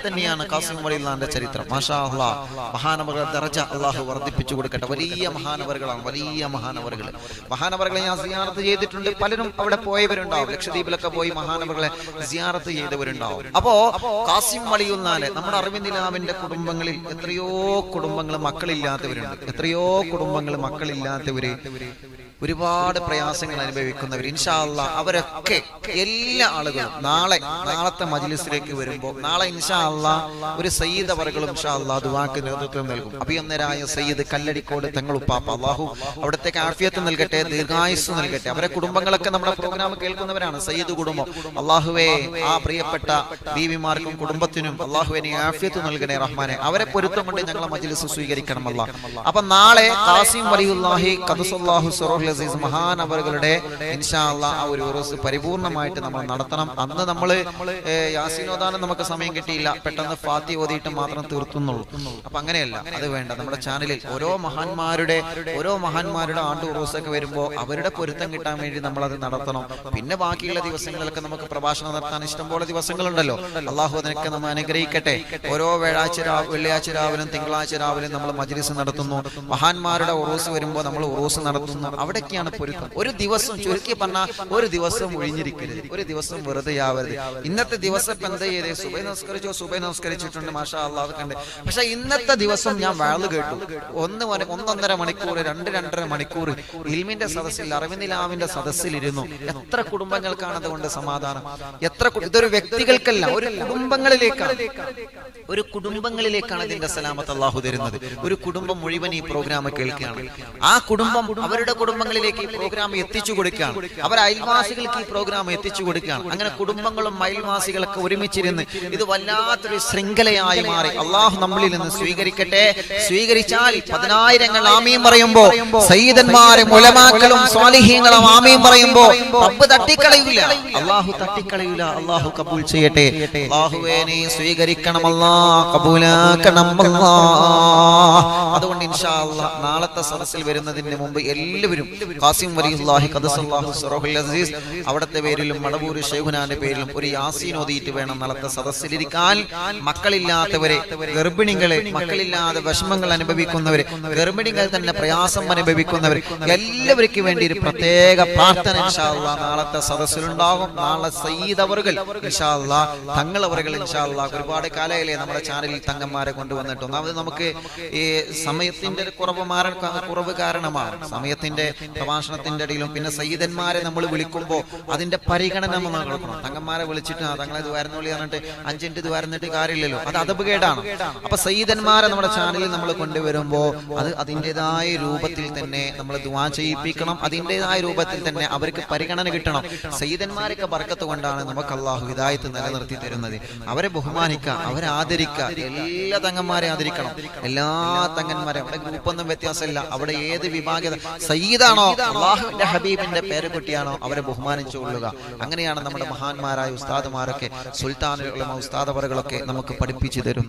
തന്നെയാണ് ഖാസിം വലിയുള്ളാന്റെ ചരിത്രം. മാഷാ അല്ലാഹ്, മഹാനവറുകളുടെ ദറജ അല്ലാഹു വർദ്ധിപ്പിച്ചു കൊടുക്കട്ടെ. വലിയ മഹാനവറുകളാണ്, വലിയ മഹാനവറുകളെ ഞാൻ സിയാറത്ത് ചെയ്തിട്ടുണ്ട്. പലരും അവിടെ പോയവരുണ്ടാവും, ലക്ഷദ്വീപിലൊക്കെ പോയി മഹാനവറുകളെ സിയാറത്ത് ചെയ്തവരുണ്ടാവും. അപ്പോ ഖാസിം വലിയുള്ളാന്റെ, നമ്മുടെ അറവിന്ദ് നിലാവിന്റെ കുടുംബങ്ങളിൽ എത്രയോ കുടുംബങ്ങൾ മക്കളില്ലാത്തവര്, ഒരുപാട് പ്രയാസങ്ങൾ അനുഭവിക്കുന്നവർ. ഇൻഷാ അല്ലാഹ് അവരൊക്കെ എല്ലാ ആളുകളും നാളത്തെ മജ്‌ലിസിലേക്ക് വരുമ്പോൾ, നാളെ ഇൻഷാ അല്ലാഹ് ഒരു സയ്യിദ് അവറുകളും ഇൻഷാ അല്ലാഹ് ദുആക്ക് നേതൃത്വം നൽകും. അഭിയന്നരായ സയ്യിദ് കല്ലടിക്കോട് തങ്ങളുപ്പാപ്പ, അല്ലാഹു അവിടത്തേക്ക് ആഫിയത്ത് നൽകട്ടെ, ദീർഘായുസ്സ് നൽകട്ടെ. അവരെ കുടുംബങ്ങളൊക്കെ നമ്മുടെ പ്രോഗ്രാം കേൾക്കുന്നവരാണ്, സയ്യിദ് കുടുംബം. അല്ലാഹുവേ, ആ പ്രിയപ്പെട്ട ബീവിമാർക്കും കുടുംബത്തിനും അല്ലാഹുവേ നീ ആഫിയത്ത് നൽകണേ റഹ്മാനെ. അവരെ പൊരുത്തം കൊണ്ട് ഞങ്ങളെ മജ്‌ലിസ് സ്വീകരിക്കണം അല്ലാഹ്. അപ്പൊ നാളെ ഖാസിം വലിയുല്ലാഹി ഖദ്ദസല്ലാഹു സിറഹുൽ അസീസ് മഹാനവറുകളുടെ ഇൻഷാ അല്ലാഹ് ആ ഒരു ഉറൂസ് പരിപൂർണമായിട്ട് നമ്മൾ നടത്തണം. അന്ന് നമ്മൾ യാസീൻ ഓതാനും നമുക്ക് സമയം കിട്ടിയില്ല, പെട്ടെന്ന് ഫാത്തിഹ ഓതിയിട്ട് മാത്രം തീർത്തുന്നുള്ളൂ. അപ്പൊ അങ്ങനെയല്ല, അത് വേണ്ട. നമ്മുടെ ചാനലിൽ ഓരോ മഹാന്മാരുടെ ആണ്ട് ഉറൂസൊക്കെ വരുമ്പോൾ അവരുടെ പൊരുത്തം കിട്ടാൻ വേണ്ടി നമ്മൾ അത് നടത്തണം. പിന്നെ ബാക്കിയുള്ള ദിവസങ്ങളിലൊക്കെ നമുക്ക് പ്രഭാഷണം നടത്താൻ ഇഷ്ടംപോലെ ദിവസങ്ങളുണ്ടല്ലോ. അള്ളാഹു അതിനൊക്കെ നമ്മൾ അനുഗ്രഹിക്കട്ടെ. ഓരോ വെള്ളിയാഴ്ച രാവിലും തിങ്കളാഴ്ച രാവിലും നമ്മൾ മജ്‌ലിസ് നടത്തുന്നു. മഹാന്മാരുടെ ഉറൂസ് വരുമ്പോൾ നമ്മൾ ഉറൂസ് നടത്തുന്നു. അവിടേക്കാണ് പൊരുത്തം. ഒരു ദിവസം, ചുരുക്കി പറഞ്ഞാൽ ഒരു ദിവസം ഒഴിഞ്ഞിരിക്കരുത്, ഒരു ദിവസം വെറുതെ ആവരുത്. ഇന്നത്തെ ദിവസം ഇപ്പൊ എന്താ ചെയ്തേ? സുബൈ നമസ്കരിച്ചിട്ടുണ്ട്, മാഷാ അല്ലാഹ് കണ്ട്. പക്ഷെ ഇന്നത്തെ ദിവസം ഞാൻ വഅ്ള് കേട്ടു. 1.5 മണിക്കൂർ, 2.5 മണിക്കൂർ ഇൽമിന്റെ സദസ്സിൽ, അറവിന്ദ് നിലാവിന്റെ സദസ്സിലിരുന്നു. എത്ര കുടുംബങ്ങൾക്കാണ് അതുകൊണ്ട് സമാധാനം? ഇതൊരു വ്യക്തികൾക്കല്ല, ഒരു കുടുംബങ്ങളിലേക്കാണ് ഇതിന്റെ സലാമത്ത് അല്ലാഹു തരുന്നത്. ഒരു കുടുംബം മുഴുവൻ ഈ പ്രോഗ്രാം കേൾക്കുകയാണ്. ആ കുടുംബം അവരുടെ കുടുംബങ്ങളിലേക്ക് ഈ പ്രോഗ്രാം എത്തിച്ചു കൊടുക്കുകയാണ്. അവർ അയൽവാസികൾക്ക് ഈ പ്രോഗ്രാം എത്തിച്ചു കൊടുക്കുകയാണ്. അങ്ങനെ കുടുംബങ്ങളും അയൽവാസികളൊക്കെ ഒരുമിച്ചിരുന്ന് ഇത് വല്ലാത്തൊരു ശൃംഖലയായി മാറി. അള്ളാഹു നമ്മളിൽ നിന്ന് സ്വീകരിക്കട്ടെ. സ്വീകരിച്ചാൽ 10,000 ആമീൻ പറയുമ്പോ, സയ്യിദന്മാരും ഉലമാക്കളും സ്വാലിഹീങ്ങളും ആമീൻ പറയുമ്പോ റബ്ബ് തട്ടിക്കളയൂല, അള്ളാഹു തട്ടിക്കളയൂല. അള്ളാഹു കബൂൽ ചെയ്യട്ടെ. അള്ളാഹുവേ നീ സ്വീകരിക്കണം അല്ലാഹ്, കബൂലാക്കണം അല്ലാഹ്. അതുകൊണ്ട് ഇൻഷാ അല്ലാഹ് നാളത്തെ സദസ്സിൽ വരുന്നതിന് മുമ്പ് എല്ലാവരും ഖാസിം വലിയുല്ലാഹി ഖദ്ദസല്ലാഹു സിറഹുൽ അസീസ് അവിടത്തെ പേരിലും മടവൂർ ശൈഖുനാന്റെ പേരിലും ഒരു യാസീൻ ഓതിയിട്ട് വേണം നാളത്തെ സദസ്സിലിരിക്കാൻ. മക്കളില്ലാത്തവരെ, ഗർഭിണികളെ, മക്കളില്ലാതെ വിഷമങ്ങൾ അനുഭവിക്കുന്നവരെ, ഗർഭിണികൾ തന്നെ പ്രയാസം അനുഭവിക്കുന്നവർ, എല്ലാവർക്കും വേണ്ടി ഒരു പ്രത്യേക പ്രാർത്ഥന ഇൻഷാ അല്ലാഹ് നാളത്തെ സദസ്സിലുണ്ടാകും. നാളെ സയ്യിദ് അവറുകൾ ഇൻഷാ അല്ലാഹ്, തങ്ങൾ അവറുകൾ ഇൻഷാ അല്ലാഹ്, ഒരുപാട് കാലയിലെ നമ്മുടെ ചാനലിൽ തങ്ങന്മാരെ കൊണ്ടുവന്നിട്ട്, ഒന്നാമത് നമുക്ക് ഈ സമയത്തിന്റെ കുറവ് കാരണമാണ്, സമയത്തിന്റെ പ്രഭാഷണത്തിന്റെ ഇടയിലും. പിന്നെ സയ്യിദന്മാരെ നമ്മൾ വിളിക്കുമ്പോൾ അതിന്റെ പരിഗണന നമ്മൾ നടക്കണം. തങ്ങന്മാരെ വിളിച്ചിട്ട് തങ്ങളെ ഇത് വരുന്നുള്ളി പറഞ്ഞിട്ട് 5 മിനിറ്റ് ഇത് വരുന്നിട്ട് കാര്യമില്ലല്ലോ, അത് അദബുകേടാണ്. അപ്പൊ സയ്യിദന്മാരെ നമ്മുടെ ചാനലിൽ നമ്മൾ കൊണ്ടുവരുമ്പോൾ അത് അതിൻ്റെതായ രൂപത്തിൽ തന്നെ നമ്മൾ ദുആ ചെയ്യിപ്പിക്കണം. അതിൻ്റെതായ രൂപത്തിൽ തന്നെ അവർക്ക് പരിഗണന കിട്ടണം. സയ്യിദന്മാരൊക്കെ ബർക്കത്ത് കൊണ്ടാണ് നമുക്ക് അല്ലാഹു ഹിദായത്ത് നിലനിർത്തി തരുന്നത്. അവരെ ബഹുമാനിക്കുക, അവരെ ആദരിക്കുക. എല്ലാ തങ്ങന്മാരെ ആദരിക്കണം, എല്ലാ തങ്ങന്മാരെ. അവിടെ ഗ്രൂപ്പൊന്നും വ്യത്യാസമില്ല. അവിടെ ഏത് വിഭാഗത സയ്യിദാണോ, അല്ലാഹുവിന്റെ ഹബീബിന്റെ പേര് കുട്ടിയാണോ, അവരെ ബഹുമാനിച്ചു കൊള്ളുക. അങ്ങനെയാണ് നമ്മുടെ മഹാന്മാരായ ഉസ്താദുമാരൊക്കെ, സുൽത്താനുൽ ഉലമ ഉസ്താദ് അവറുകളൊക്കെ നമുക്ക് പഠിപ്പിച്ചു തരുന്നത്.